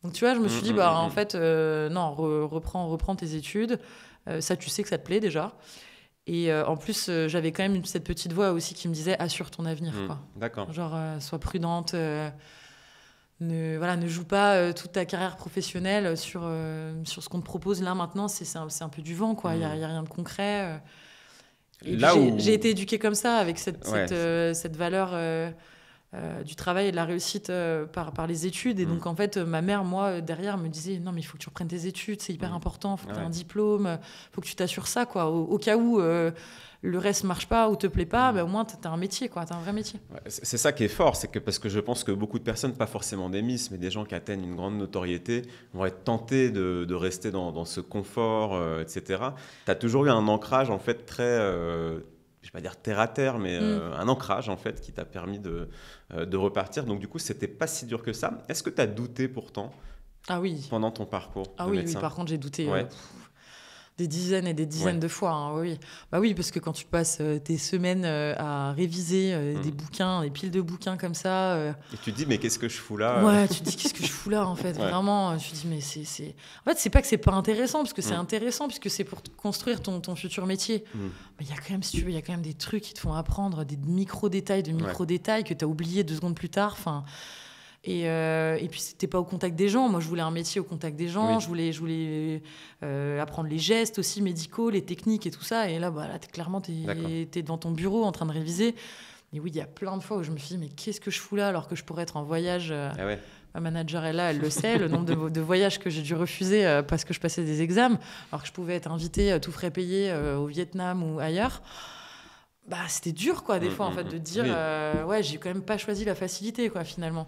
Donc tu vois, je me suis dit, en fait, non, reprends tes études. Ça, tu sais que ça te plaît déjà. Et en plus, j'avais quand même cette petite voix aussi qui me disait assure ton avenir, quoi. D'accord. Genre, sois prudente, ne joue pas toute ta carrière professionnelle sur ce qu'on te propose là maintenant. C'est un peu du vent, quoi. Il y a rien de concret. Et Là puis, où... j'ai été éduquée comme ça, avec cette valeur du travail et de la réussite par les études. Et donc, en fait, ma mère, moi, derrière, me disait non, mais il faut que tu reprennes tes études, c'est hyper important, il faut que tu aies un diplôme, il faut que tu t'assures ça, quoi. Au cas où le reste marche pas ou te plaît pas, au moins, tu as un métier, quoi. Tu as un vrai métier. Ouais, c'est ça qui est fort, c'est que parce que je pense que beaucoup de personnes, pas forcément des Miss, mais des gens qui atteignent une grande notoriété, vont être tentés de rester dans ce confort, etc. Tu as toujours eu un ancrage, en fait, très... je vais pas dire terre à terre, mais un ancrage en fait qui t'a permis de repartir. Donc du coup, c'était pas si dur que ça. Est-ce que tu as douté pourtant pendant ton parcours de médecin? Oui, par contre, j'ai douté Ouais. des dizaines et des dizaines de fois. Hein, oui. Bah oui, parce que quand tu passes des semaines à réviser des bouquins, des piles de bouquins comme ça... Et tu te dis, mais qu'est-ce que je fous là? Ouais, tu te dis, qu'est-ce que je fous là, en fait, vraiment. Tu te dis, mais c'est... En fait, c'est pas que c'est pas intéressant, parce que c'est intéressant, puisque c'est pour construire ton futur métier. Mais il y a quand même, si tu veux, il y a quand même des trucs qui te font apprendre, des micro-détails que tu as oublié 2 secondes plus tard. Enfin... Et puis, c'était pas au contact des gens. Moi, je voulais un métier au contact des gens. Je voulais apprendre les gestes aussi médicaux, les techniques et tout ça. Et là, clairement, t'es devant ton bureau en train de réviser. Et oui, il y a plein de fois où je me suis dit, mais qu'est-ce que je fous là alors que je pourrais être en voyage Ma manager est là, elle le sait, le nombre de voyages que j'ai dû refuser parce que je passais des examens, alors que je pouvais être invitée, tout frais payé au Vietnam ou ailleurs. C'était dur, quoi, des fois, en fait, de dire, j'ai quand même pas choisi la facilité, quoi, finalement.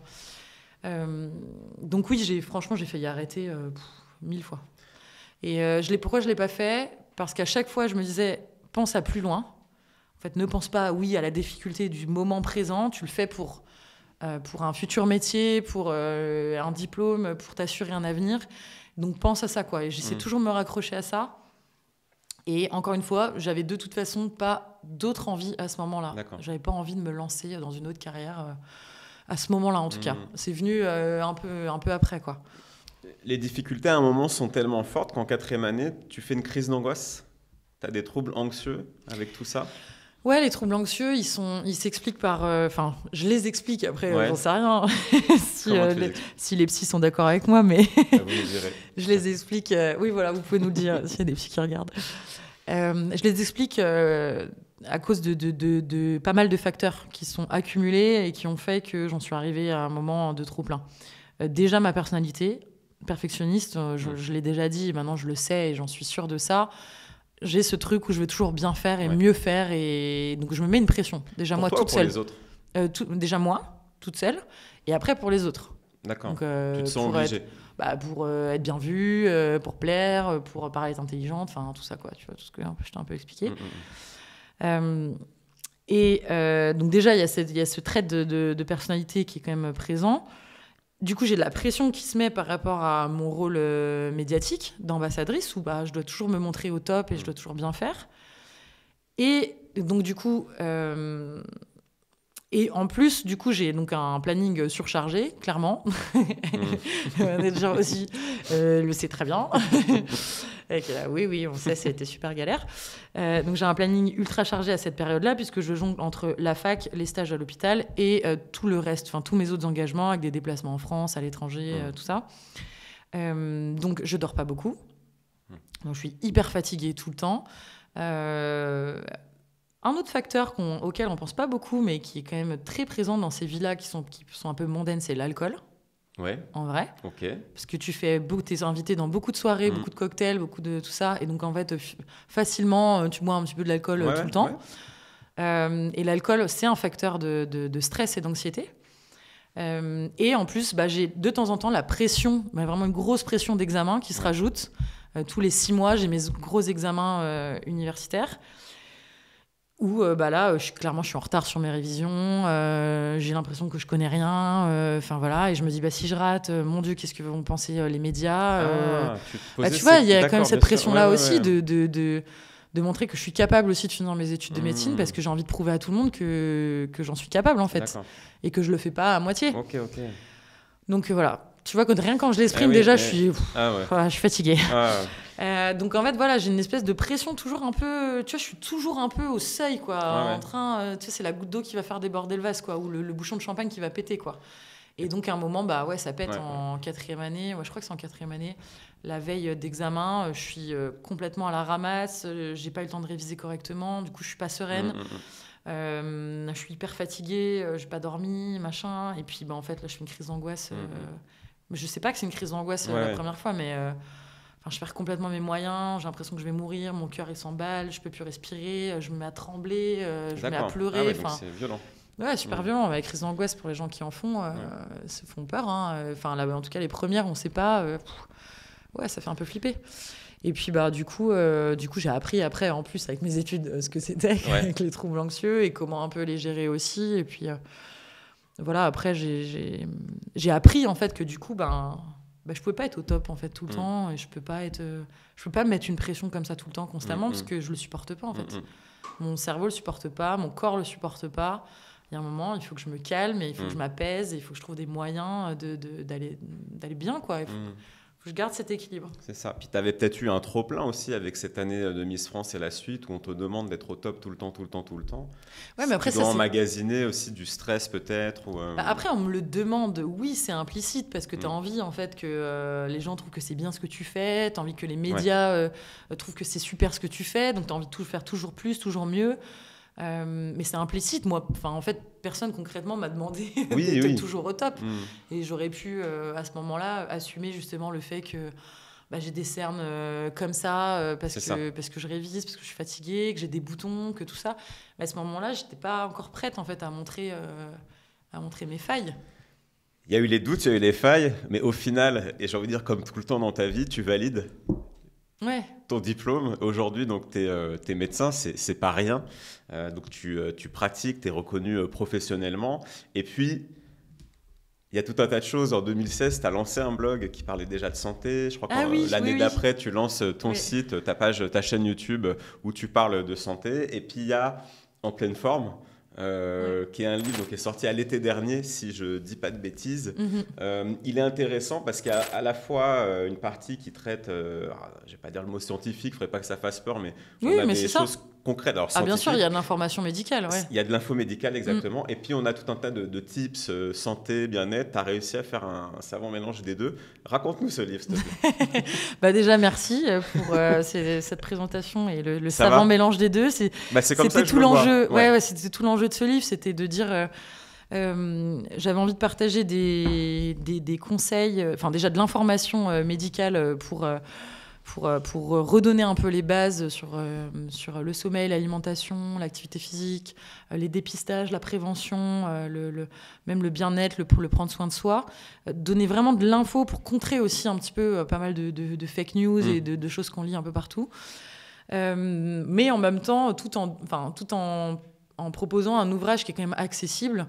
Donc oui, franchement, j'ai failli arrêter 1000 fois. Et pourquoi je l'ai pas fait? Parce qu'à chaque fois, je me disais, pense à plus loin. En fait, ne pense pas, à la difficulté du moment présent. Tu le fais pour un futur métier, pour un diplôme, pour t'assurer un avenir. Donc pense à ça, quoi. Et j'essaie toujours de me raccrocher à ça. Et encore une fois, j'avais de toute façon pas d'autre envie à ce moment-là. J'avais pas envie de me lancer dans une autre carrière à ce moment-là, en tout cas. C'est venu un peu après, quoi. Les difficultés à un moment sont tellement fortes qu'en 4e année, tu fais une crise d'angoisse. Tu as des troubles anxieux avec tout ça? Ouais, les troubles anxieux, ils s'expliquent par... je les explique, après, j'en sais rien si les psys sont d'accord avec moi, mais vous les direz. Je les explique... oui, voilà, vous pouvez nous le dire s'il y a des psys qui regardent. Je les explique à cause de pas mal de facteurs qui sont accumulés et qui ont fait que j'en suis arrivée à un moment de trop plein. Déjà, ma personnalité, perfectionniste, je l'ai déjà dit, et maintenant je le sais et j'en suis sûre de ça. J'ai ce truc où je veux toujours bien faire et mieux faire, et donc je me mets une pression. Déjà, pour moi, toi toute ou pour seule. Les autres déjà moi, toute seule, et après pour les autres. D'accord. Donc, tu te sens obligée. Pour être bien vue, pour plaire, pour paraître intelligente, enfin tout ça, quoi. Tu vois, tout ce que je t'ai un peu expliqué. Donc déjà, il y a ce trait de personnalité qui est quand même présent. Du coup, j'ai de la pression qui se met par rapport à mon rôle médiatique d'ambassadrice, où je dois toujours me montrer au top et je dois toujours bien faire. Et donc, du coup... Et en plus, du coup, j'ai donc un planning surchargé, clairement. Le manager aussi le sait très bien. Oui, on sait, ça a été super galère. Donc j'ai un planning ultra chargé à cette période-là, puisque je jongle entre la fac, les stages à l'hôpital et tout le reste, enfin tous mes autres engagements, avec des déplacements en France, à l'étranger, tout ça. Donc je dors pas beaucoup. Donc je suis hyper fatiguée tout le temps. Un autre facteur auquel on pense pas beaucoup, mais qui est quand même très présent dans ces vies-là qui sont un peu mondaines, c'est l'alcool. Ouais. En vrai. Ok. Parce que t'es invité dans beaucoup de soirées, beaucoup de cocktails, beaucoup de tout ça. Et donc, en fait, facilement, tu bois un petit peu de l'alcool tout le temps. Ouais. Et l'alcool, c'est un facteur de stress et d'anxiété. Et en plus, j'ai de temps en temps la pression, vraiment une grosse pression d'examen qui se rajoute. Tous les 6 mois, j'ai mes gros examens universitaires. Où là, je suis en retard sur mes révisions, j'ai l'impression que je connais rien, voilà, et je me dis si je rate, mon Dieu, qu'est-ce que vont penser les médias tu vois, il y a quand même cette pression-là aussi de montrer que je suis capable aussi de finir mes études de médecine, parce que j'ai envie de prouver à tout le monde que j'en suis capable en fait, et que je le fais pas à moitié. Ok. Donc voilà, Tu vois, rien quand je l'exprime, oui, déjà, mais... je suis fatiguée. Donc en fait, voilà, j'ai une espèce de pression toujours un peu... Tu vois, je suis toujours un peu au seuil, quoi. En train... tu sais, c'est la goutte d'eau qui va faire déborder le vase, quoi. Ou le bouchon de champagne qui va péter, quoi. Et donc, à un moment, ça pète en 4e année. Je crois que c'est en 4e année. La veille d'examen, je suis complètement à la ramasse. J'ai pas eu le temps de réviser correctement. Du coup, je suis pas sereine. Je suis hyper fatiguée. J'ai pas dormi, machin. Et puis, en fait, là, je fais une crise d'angoisse. Je sais pas que c'est une crise d'angoisse la première fois, mais... je perds complètement mes moyens, j'ai l'impression que je vais mourir, mon cœur il s'emballe, je peux plus respirer, je me mets à trembler, je me mets à pleurer. Donc c'est violent. Ouais, super violent. La crise d'angoisse pour les gens qui en font, se font peur. Hein. En tout cas, les premières, on sait pas. Ça fait un peu flipper. Et puis, du coup, j'ai appris après, en plus, avec mes études, ce que c'était avec les troubles anxieux et comment un peu les gérer aussi. Et puis, voilà, après, j'ai appris, en fait, que du coup, je pouvais pas être au top, en fait, tout le temps. Et je peux pas me mettre une pression comme ça tout le temps, constamment, parce que je le supporte pas, en fait. Mon cerveau le supporte pas, mon corps le supporte pas. Il y a un moment, il faut que je me calme, et il faut que je m'apaise, et il faut que je trouve des moyens d'aller bien, quoi. Il faut que je garde cet équilibre. C'est ça. Puis tu avais peut-être eu un trop-plein aussi avec cette année de Miss France et la suite, où on te demande d'être au top tout le temps. Ouais, mais après, tu dois emmagasiner aussi du stress peut-être Après, on me le demande, oui, c'est implicite, parce que tu as envie, en fait, que les gens trouvent que c'est bien ce que tu fais, tu as envie que les médias trouvent que c'est super ce que tu fais, donc tu as envie de faire toujours plus, toujours mieux. Mais c'est implicite, moi. En fait, personne concrètement m'a demandé d'être toujours au top. Et j'aurais pu, à ce moment-là, assumer justement le fait que j'ai des cernes comme ça, parce que je révise, parce que je suis fatiguée, que j'ai des boutons, que tout ça. Mais à ce moment-là, j'étais pas encore prête, en fait, à montrer mes failles. Il y a eu les doutes, il y a eu les failles, mais au final, et j'ai envie de dire comme tout le temps dans ta vie, tu valides ton diplôme. Aujourd'hui, donc t'es médecin, c'est pas rien. Donc tu pratiques, t'es reconnu professionnellement. Et puis, il y a tout un tas de choses. En 2016, tu as lancé un blog qui parlait déjà de santé. Je crois que l'année d'après, tu lances ton site, ta chaîne YouTube où tu parles de santé. Et puis, il y a En pleine forme, qui est un livre qui est sorti à l'été dernier, si je ne dis pas de bêtises. Il est intéressant parce qu'il y a à la fois une partie qui traite, je ne vais pas dire le mot scientifique, il ne faudrait pas que ça fasse peur, mais on a des choses concrètes. Alors, bien sûr, il y a de l'information médicale. Il y a de l'info médicale, exactement. Et puis, on a tout un tas de tips santé, bien-être. Tu as réussi à faire un savant mélange des deux. Raconte-nous ce livre, s'il te plaît. Déjà, merci pour cette présentation et le savant mélange des deux. C'était tout l'enjeu. C'était tout l'enjeu de ce livre. C'était de dire... j'avais envie de partager des conseils, déjà de l'information médicale pour redonner un peu les bases sur le sommeil, l'alimentation, l'activité physique, les dépistages, la prévention, même le bien-être, pour le prendre soin de soi. Donner vraiment de l'info pour contrer aussi un petit peu pas mal de fake news et de choses qu'on lit un peu partout. Mais en même temps, tout en proposant un ouvrage qui est quand même accessible.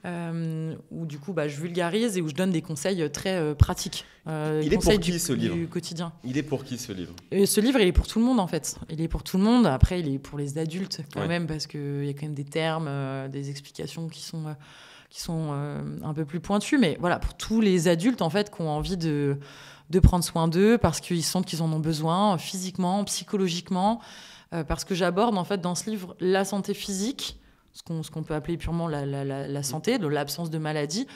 Où du coup je vulgarise et où je donne des conseils très pratiques. Il est pour qui ce livre du quotidien. Il est pour qui ce livre Ce livre, il est pour tout le monde en fait. Il est pour tout le monde. Après, il est pour les adultes quand même, parce qu'il y a quand même des termes, des explications qui sont un peu plus pointues. Mais voilà, pour tous les adultes en fait qui ont envie de prendre soin d'eux parce qu'ils sentent qu'ils en ont besoin physiquement, psychologiquement. Parce que j'aborde en fait dans ce livre la santé physique, ce qu'on peut appeler purement la santé, de l'absence de maladie,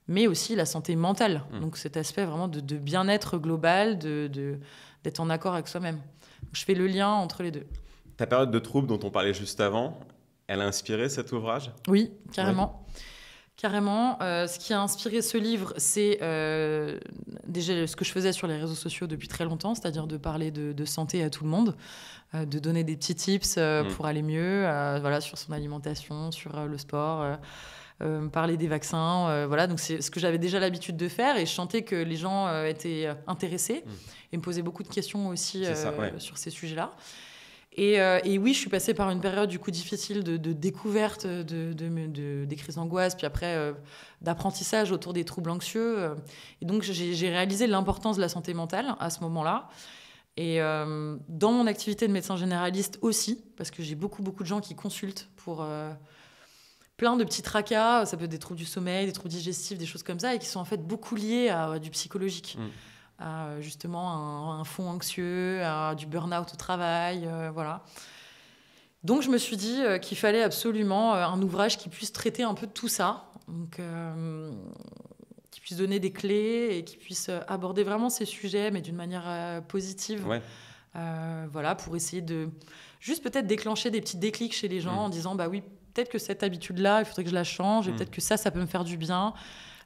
mais aussi la santé mentale. Donc cet aspect vraiment de bien-être global, d'être en accord avec soi-même. Je fais le lien entre les deux. Ta période de trouble dont on parlait juste avant, elle a inspiré cet ouvrage ? Oui, carrément. Oui. Carrément. Ce qui a inspiré ce livre, c'est déjà ce que je faisais sur les réseaux sociaux depuis très longtemps, c'est-à-dire de parler de santé à tout le monde, de donner des petits tips pour aller mieux, sur son alimentation, sur le sport, parler des vaccins. Donc c'est ce que j'avais déjà l'habitude de faire, et je sentais que les gens étaient intéressés et me posaient beaucoup de questions aussi sur ces sujets-là. Et oui, je suis passée par une période du coup difficile de découverte des crises d'angoisse, puis après d'apprentissage autour des troubles anxieux. Et donc j'ai réalisé l'importance de la santé mentale à ce moment-là. Et dans mon activité de médecin généraliste aussi, parce que j'ai beaucoup de gens qui consultent plein de petits tracas, ça peut être des troubles du sommeil, des troubles digestifs, des choses comme ça, et qui sont en fait beaucoup liés à du psychologique, à justement un fond anxieux, à du burn-out au travail, voilà. Donc je me suis dit qu'il fallait absolument un ouvrage qui puisse traiter un peu de tout ça, donc qui puisse donner des clés et qui puisse aborder vraiment ces sujets, mais d'une manière positive. Ouais. Voilà, pour essayer de juste peut-être déclencher des petits déclics chez les gens en disant bah oui, peut-être que cette habitude-là, il faudrait que je la change et peut-être que ça peut me faire du bien.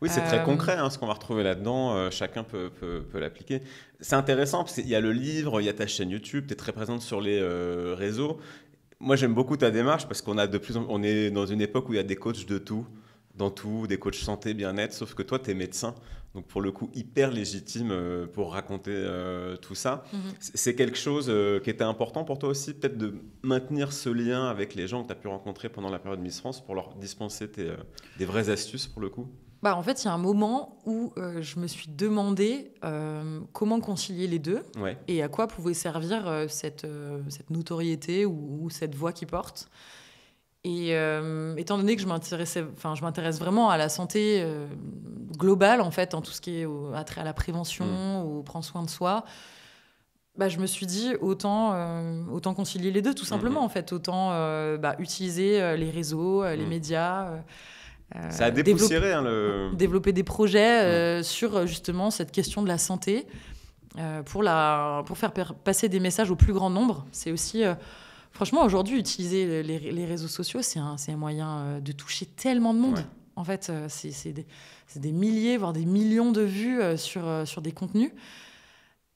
Oui, c'est très concret ce qu'on va retrouver là-dedans. Chacun peut l'appliquer. C'est intéressant parce qu'il y a le livre, il y a ta chaîne YouTube, tu es très présente sur les réseaux. Moi, j'aime beaucoup ta démarche parce qu'on on est dans une époque où il y a des coachs de tout, dans tout, des coachs santé, bien-être, sauf que toi, tu es médecin. Donc, pour le coup, hyper légitime pour raconter tout ça. C'est quelque chose qui était important pour toi aussi, peut-être de maintenir ce lien avec les gens que tu as pu rencontrer pendant la période Miss France pour leur dispenser des vraies astuces, pour le coup. Bah, en fait, il y a un moment où je me suis demandé comment concilier les deux et à quoi pouvait servir cette notoriété ou cette voix qu'ils portent. Et étant donné que je m'intéresse vraiment à la santé globale, en fait, en tout ce qui est attrait à la prévention ou prendre soin de soi, bah, je me suis dit autant concilier les deux, tout simplement, en fait. Autant utiliser les réseaux, les médias... ça a dépoussiéré développer des projets sur justement cette question de la santé pour faire passer des messages au plus grand nombre. C'est aussi, franchement, aujourd'hui, utiliser les réseaux sociaux, c'est un moyen de toucher tellement de monde. Ouais. En fait, c'est des milliers, voire des millions de vues sur des contenus.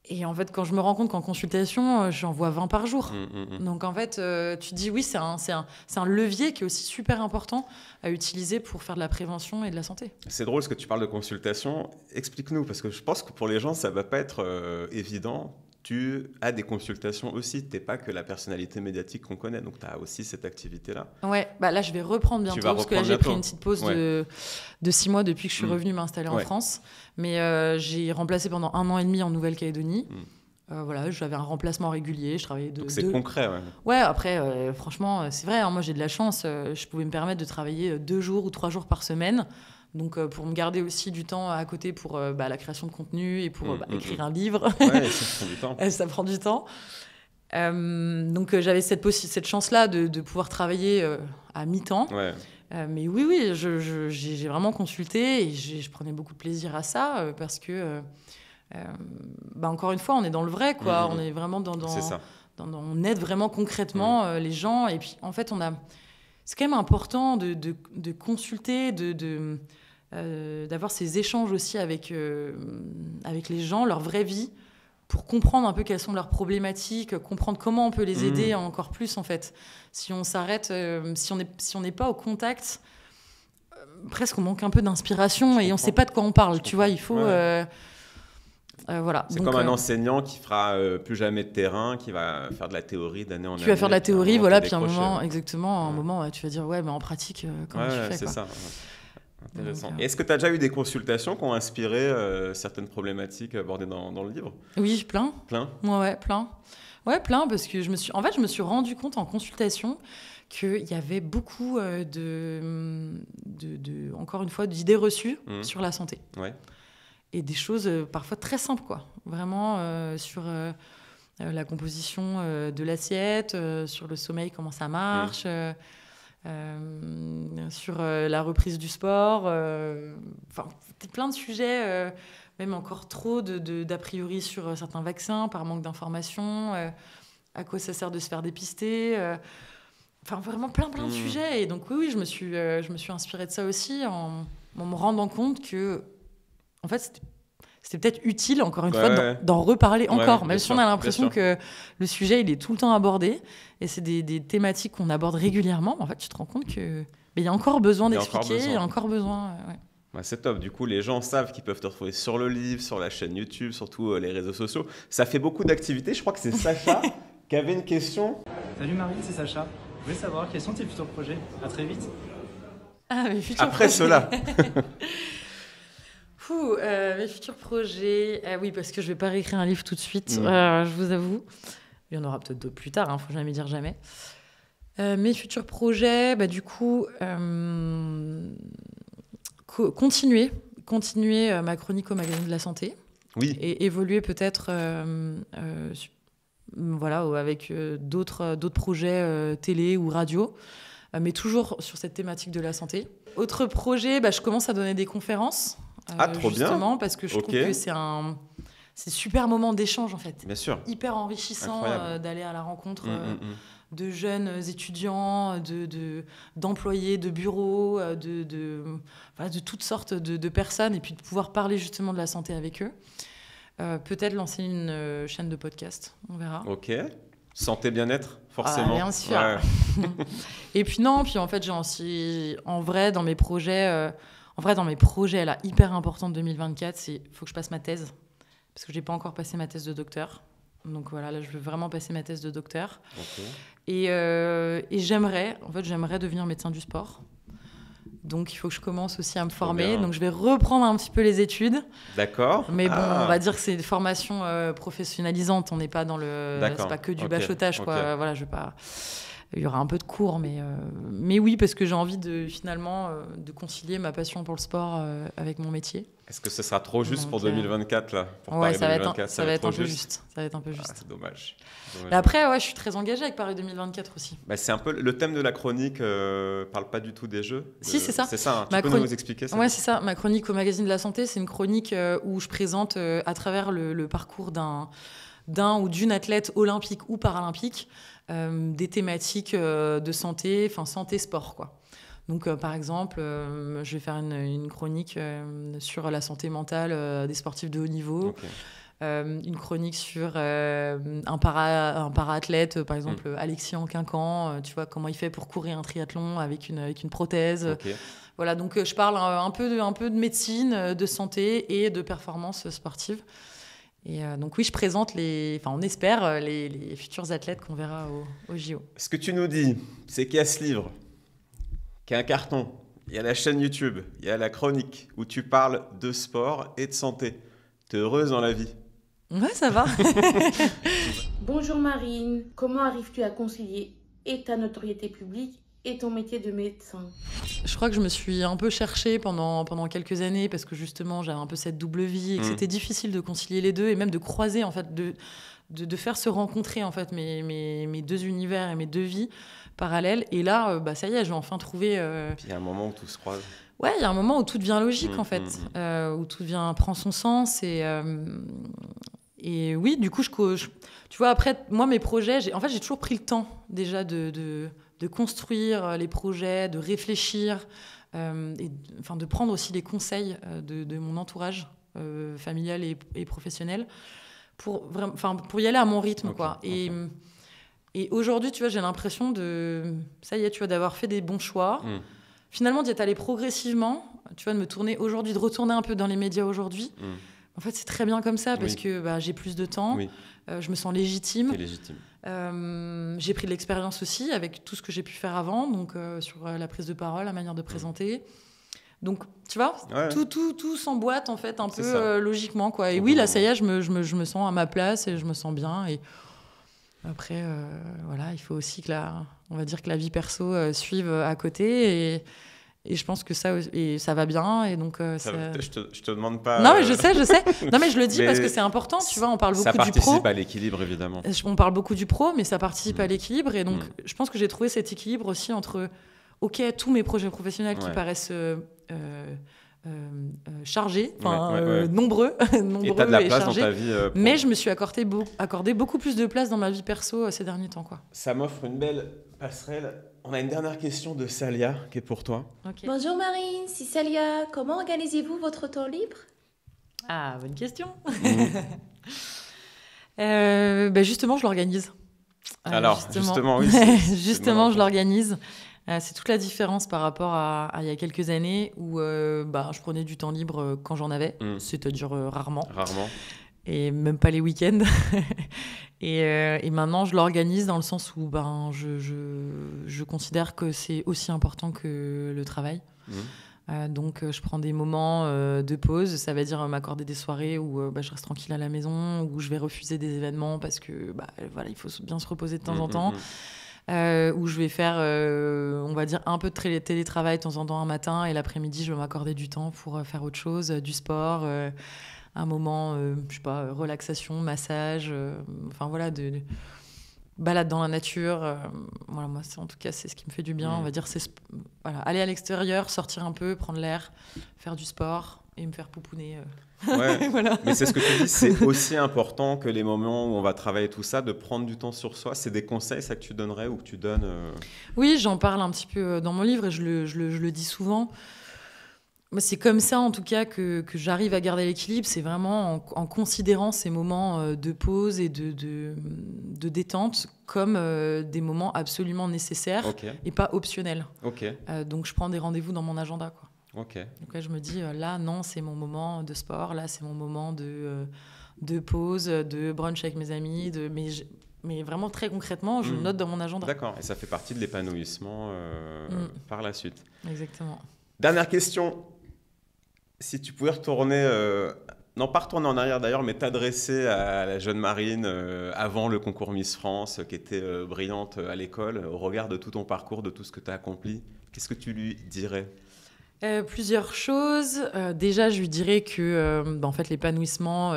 Et en fait, quand je me rends compte qu'en consultation, j'en vois 20 par jour. Donc en fait, tu te dis oui, c'est un levier qui est aussi super important à utiliser pour faire de la prévention et de la santé. C'est drôle ce que tu parles de consultation. Explique-nous, parce que je pense que pour les gens, ça ne va pas être évident. Tu as des consultations aussi. Tu n'es pas que la personnalité médiatique qu'on connaît. Donc tu as aussi cette activité-là. Ouais, bah là, je vais reprendre bientôt. Parce que là, j'ai pris une petite pause de 6 mois depuis que je suis revenue m'installer en France. Mais j'ai remplacé pendant 1 an et demi en Nouvelle-Calédonie. Voilà, j'avais un remplacement régulier. Je travaillais donc c'est concret, Ouais, après, franchement, c'est vrai. Moi, j'ai de la chance. Je pouvais me permettre de travailler 2 jours ou 3 jours par semaine. Donc, pour me garder aussi du temps à côté pour la création de contenu et pour écrire un livre. Ouais, ça prend du temps. Ça prend du temps. Donc, j'avais cette chance-là de pouvoir travailler à mi-temps. Ouais. Mais oui, j'ai vraiment consulté et je prenais beaucoup de plaisir à ça parce que, encore une fois, on est dans le vrai, quoi. On est vraiment on aide vraiment concrètement les gens. Et puis, en fait, c'est quand même important de consulter, d'avoir ces échanges aussi avec les gens, leur vraie vie, pour comprendre un peu quelles sont leurs problématiques, comprendre comment on peut les aider encore plus, en fait. Si on s'arrête, si on n'est pas au contact, presque on manque un peu d'inspiration et on ne sait pas de quoi on parle. Tu vois, il faut... voilà. C'est comme un enseignant qui fera plus jamais de terrain, qui va faire de la théorie d'année en année. Tu vas faire de la théorie, voilà, puis à un moment, exactement, un moment, tu vas dire, ouais, mais en pratique, comment tu fais, c'est quoi. Ça. Intéressant. Et est-ce que tu as déjà eu des consultations qui ont inspiré certaines problématiques abordées dans le livre ? Oui, plein. Plein ? Ouais, plein. Ouais, plein, parce que je me suis rendu compte en consultation qu'il y avait beaucoup encore une fois, d'idées reçues sur la santé. Ouais. Et des choses parfois très simples, quoi. Vraiment sur la composition de l'assiette, sur le sommeil, comment ça marche, sur la reprise du sport. Enfin, plein de sujets, même encore trop d'a priori sur certains vaccins par manque d'informations, à quoi ça sert de se faire dépister. Enfin, vraiment plein de sujets. Et donc oui, je me suis inspirée de ça aussi en me rendant compte que, en fait, c'était peut-être utile, encore une fois, d'en reparler encore, même si on a l'impression que le sujet, il est tout le temps abordé, et c'est des thématiques qu'on aborde régulièrement. En fait, tu te rends compte qu'il y a encore besoin d'expliquer, il y a encore besoin... C'est top, du coup les gens savent qu'ils peuvent te retrouver sur le livre, sur la chaîne YouTube, surtout les réseaux sociaux. Ça fait beaucoup d'activités, je crois que c'est Sacha qui avait une question. Salut Marine, c'est Sacha. Je voulais savoir quels sont tes futurs projets. À très vite. Ah, mes futurs Après projets. cela. Mes futurs projets... oui, parce que je ne vais pas réécrire un livre tout de suite, je vous avoue. Il y en aura peut-être d'autres plus tard, faut jamais dire jamais. Mes futurs projets, du coup, continuer ma chronique au magazine de la santé. Oui. Et évoluer peut-être avec d'autres projets télé ou radio, mais toujours sur cette thématique de la santé. Autre projet, je commence à donner des conférences. Trop justement, bien. Parce que je trouve que c'est super moment d'échange, en fait. Bien sûr. Hyper enrichissant d'aller à la rencontre de jeunes étudiants, d'employés de bureaux, de toutes sortes de personnes, et puis de pouvoir parler justement de la santé avec eux. Peut-être lancer une chaîne de podcast, on verra. Ok. Santé, bien-être, forcément. Bien sûr. Ouais. Et puis en fait, j'ai aussi, en vrai, dans mes projets, là, hyper importants de 2024, il faut que je passe ma thèse, parce que j'ai pas encore passé ma thèse de docteur. Donc voilà, là, je veux vraiment passer ma thèse de docteur. Okay. Et j'aimerais devenir médecin du sport. Donc, il faut que je commence aussi à me former. Donc, je vais reprendre un petit peu les études. D'accord. Mais bon, on va dire que c'est des formations professionnalisantes. On n'est pas dans le... C'est pas que du bachotage, quoi. Voilà, je vais pas... Il y aura un peu de cours, mais oui, parce que j'ai envie de concilier ma passion pour le sport avec mon métier. Est-ce que ce sera trop juste pour 2024 là, pour Paris 2024, ça va être un peu juste. Ça va être un peu juste. C'est dommage. Et après, je suis très engagée avec Paris 2024 aussi. C'est un peu le thème de la chronique. Parle pas du tout d'un jeu. Si, c'est ça. C'est ça. Tu peux nous expliquer ça? Ouais, c'est ça. Ma chronique au magazine de la santé, c'est une chronique où je présente à travers le parcours d'un ou d'une athlète olympique ou paralympique des thématiques de santé, santé-sport, quoi. Donc, par exemple, je vais faire une chronique sur la santé mentale des sportifs de haut niveau, une chronique sur un para-athlète, par exemple Alexis Anquincan, tu vois, comment il fait pour courir un triathlon avec une prothèse. Voilà, donc je parle un peu de médecine, de santé et de performance sportive. Et donc oui, je présente on espère les futurs athlètes qu'on verra au JO. Ce que tu nous dis, c'est qu'il y a ce livre, qu'il y a un carton, il y a la chaîne YouTube, il y a la chronique où tu parles de sport et de santé. T'es heureuse dans la vie? Ouais, ça va. Bonjour Marine, comment arrives-tu à concilier et ta notoriété publique et ton métier de médecin? Je crois que je me suis un peu cherchée pendant quelques années parce que justement j'avais un peu cette double vie et que c'était difficile de concilier les deux et même de croiser, en fait, de faire se rencontrer, en fait, mes deux univers et mes deux vies parallèles. Et là, ça y est, je vais enfin trouver... Puis il y a un moment où tout se croise. Ouais, il y a un moment où tout devient logique, en fait, où tout prend son sens. Et oui, du coup, tu vois, après, moi, mes projets, j'ai toujours pris le temps déjà de construire les projets, de réfléchir, de prendre aussi les conseils de mon entourage familial et professionnel pour y aller à mon rythme, quoi. Et aujourd'hui, tu vois, j'ai l'impression d'avoir fait des bons choix. Finalement, d'y être allé progressivement, tu vois, de retourner un peu dans les médias aujourd'hui. En fait, c'est très bien comme ça parce que j'ai plus de temps, je me sens légitime. T'es légitime. J'ai pris de l'expérience aussi avec tout ce que j'ai pu faire avant, donc sur la prise de parole, la manière de présenter. Donc, tu vois, tout s'emboîte, en fait, un peu logiquement, quoi. Et oui, là, ça y est, je me sens à ma place et je me sens bien. Et après, voilà, il faut aussi que la vie perso suive à côté. Et je pense que ça va bien. Et donc, je te demande pas... Non, mais je sais. Non, mais je le dis parce que c'est important. Tu vois, on parle beaucoup du pro. Ça participe à l'équilibre, évidemment. On parle beaucoup du pro, mais ça participe à l'équilibre. Et donc, je pense que j'ai trouvé cet équilibre aussi entre, tous mes projets professionnels qui paraissent chargés, nombreux et t'as de la place chargés, dans ta vie mais je me suis accordé beaucoup plus de place dans ma vie perso ces derniers temps, quoi. Ça m'offre une belle passerelle. On a une dernière question de Salia qui est pour toi. Okay. Bonjour Marine, c'est Salia. Comment organisez-vous votre temps libre? Ah, bonne question. Justement, je l'organise. Alors, justement, oui. Justement, je l'organise. C'est toute la différence par rapport à il y a quelques années où je prenais du temps libre quand j'en avais, c'est-à-dire rarement. Rarement. Et même pas les week-ends. et maintenant, je l'organise dans le sens où je considère que c'est aussi important que le travail. Donc, je prends des moments de pause. Ça veut dire m'accorder des soirées où je reste tranquille à la maison, où je vais refuser des événements parce que il faut bien se reposer de temps en temps. où je vais faire, on va dire, un peu de télétravail de temps en temps un matin, et l'après-midi, je vais m'accorder du temps pour faire autre chose, du sport, un moment, je sais pas, relaxation, massage, enfin voilà, de balade dans la nature. Voilà, moi, en tout cas, c'est ce qui me fait du bien. On va dire, c'est voilà, aller à l'extérieur, sortir un peu, prendre l'air, faire du sport et me faire pouponner. Ouais. Voilà. Mais c'est ce que tu dis, c'est aussi important que les moments où on va travailler tout ça, de prendre du temps sur soi. C'est des conseils, ça, que tu donnerais ou que tu donnes Oui, j'en parle un petit peu dans mon livre et je le dis souvent. Moi, c'est comme ça, en tout cas, que j'arrive à garder l'équilibre. C'est vraiment en considérant ces moments de pause et de détente comme des moments absolument nécessaires et pas optionnels. Donc, je prends des rendez-vous dans mon agenda, quoi. Donc là, je me dis, là, non, c'est mon moment de sport. Là, c'est mon moment de pause, de brunch avec mes amis. Mais vraiment, très concrètement, je le note dans mon agenda. D'accord. Et ça fait partie de l'épanouissement par la suite. Exactement. Dernière question. Si tu pouvais retourner, non pas retourner en arrière d'ailleurs, mais t'adresser à la jeune Marine avant le concours Miss France, qui était brillante à l'école, au regard de tout ton parcours, de tout ce que tu as accompli, qu'est-ce que tu lui dirais ? Plusieurs choses. Déjà, je lui dirais que en fait, l'épanouissement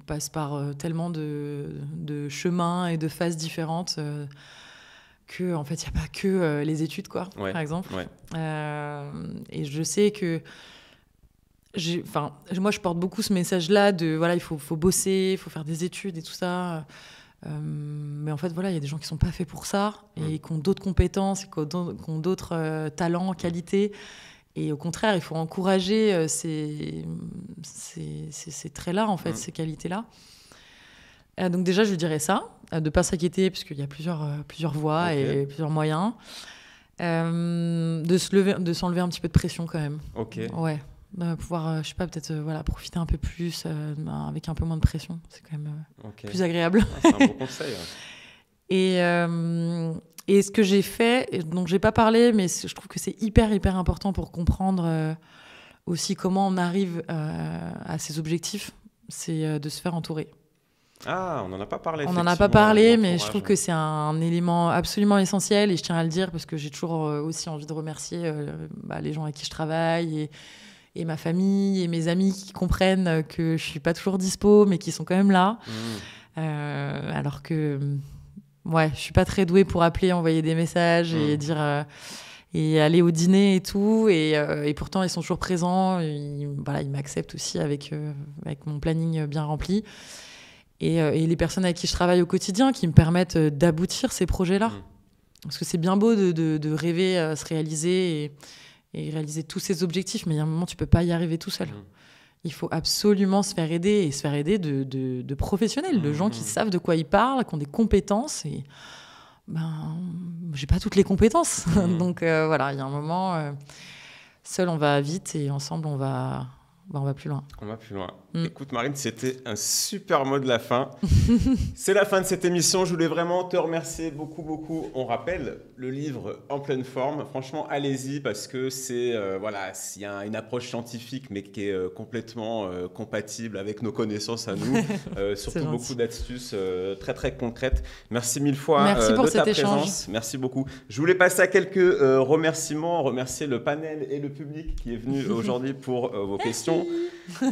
passe par tellement de chemins et de phases différentes que en fait, il n'y a pas que les études, quoi, par exemple. Et je sais que moi, je porte beaucoup ce message-là de voilà, il faut bosser, il faut faire des études et tout ça. Mais en fait, voilà, il y a des gens qui sont pas faits pour ça et qui ont d'autres compétences, qui ont d'autres talents, qualités. Et au contraire, il faut encourager ces traits-là, en fait, ces qualités-là. Donc déjà, je lui dirais ça, de ne pas s'inquiéter, parce qu'il y a plusieurs voies et plusieurs moyens. De s'enlever un petit peu de pression quand même. Ouais. Pouvoir, je sais pas, peut-être profiter un peu plus avec un peu moins de pression. C'est quand même plus agréable. C'est un bon conseil. Et ce que j'ai fait, dont j'ai pas parlé, mais je trouve que c'est hyper important pour comprendre aussi comment on arrive à ses objectifs, c'est de se faire entourer. Ah, on n'en a pas parlé. On n'en a pas parlé, mais je trouve que c'est un élément absolument essentiel et je tiens à le dire parce que j'ai toujours aussi envie de remercier les gens avec qui je travaille et ma famille et mes amis qui comprennent que je suis pas toujours dispo, mais qui sont quand même là. Alors que je suis pas très douée pour appeler, envoyer des messages et dire et aller au dîner et tout. Et pourtant, ils sont toujours présents. Ils m'acceptent aussi avec mon planning bien rempli. Et les personnes avec qui je travaille au quotidien qui me permettent d'aboutir ces projets-là. Parce que c'est bien beau de rêver, se réaliser et réaliser tous ces objectifs, mais il y a un moment, tu peux pas y arriver tout seul. Il faut absolument se faire aider, et se faire aider de professionnels, de gens qui savent de quoi ils parlent, qui ont des compétences. Et j'ai pas toutes les compétences. Donc voilà, il y a un moment, seul on va vite et ensemble on va plus loin. On va plus loin. Écoute Marine, c'était un super mot de la fin. C'est la fin de cette émission. Je voulais vraiment te remercier beaucoup. On rappelle le livre En pleine forme. Franchement, allez-y parce que c'est il y a une approche scientifique mais qui est complètement compatible avec nos connaissances à nous. Surtout beaucoup d'astuces très très concrètes. Merci mille fois pour de ta cet présence. Échange. Merci beaucoup. Je voulais passer à quelques remerciements. Remercier le panel et le public qui est venu aujourd'hui pour vos questions.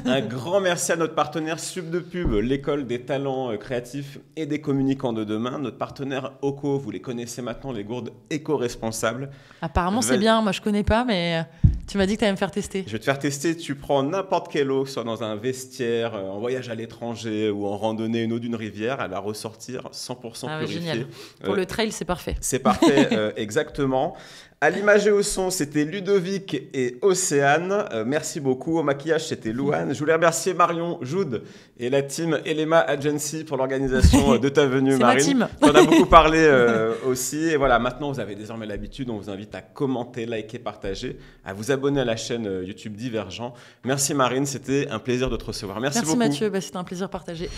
Un grand merci à notre partenaire Subdepub, l'école des talents créatifs et des communicants de demain. Notre partenaire OCO, vous les connaissez maintenant, les gourdes éco-responsables. Apparemment, c'est bien. Moi, je connais pas, mais tu m'as dit que tu allais me faire tester. Je vais te faire tester. Tu prends n'importe quelle eau, soit dans un vestiaire, en voyage à l'étranger ou en randonnée, une eau d'une rivière, elle va ressortir 100% purifiée. Génial. Pour le trail, c'est parfait. C'est parfait, exactement. À l'image et au son, c'était Ludovic et Océane. Merci beaucoup. Au maquillage, c'était Louane. Je voulais remercier Marion, Jude et la team Elema Agency pour l'organisation de ta venue, Marine. C'est ma team. On a beaucoup parlé aussi. Et voilà, maintenant, vous avez désormais l'habitude. On vous invite à commenter, liker, partager, à vous abonner à la chaîne YouTube Divergent. Merci Marine, c'était un plaisir de te recevoir. Merci beaucoup. Merci Mathieu, c'était un plaisir partagé.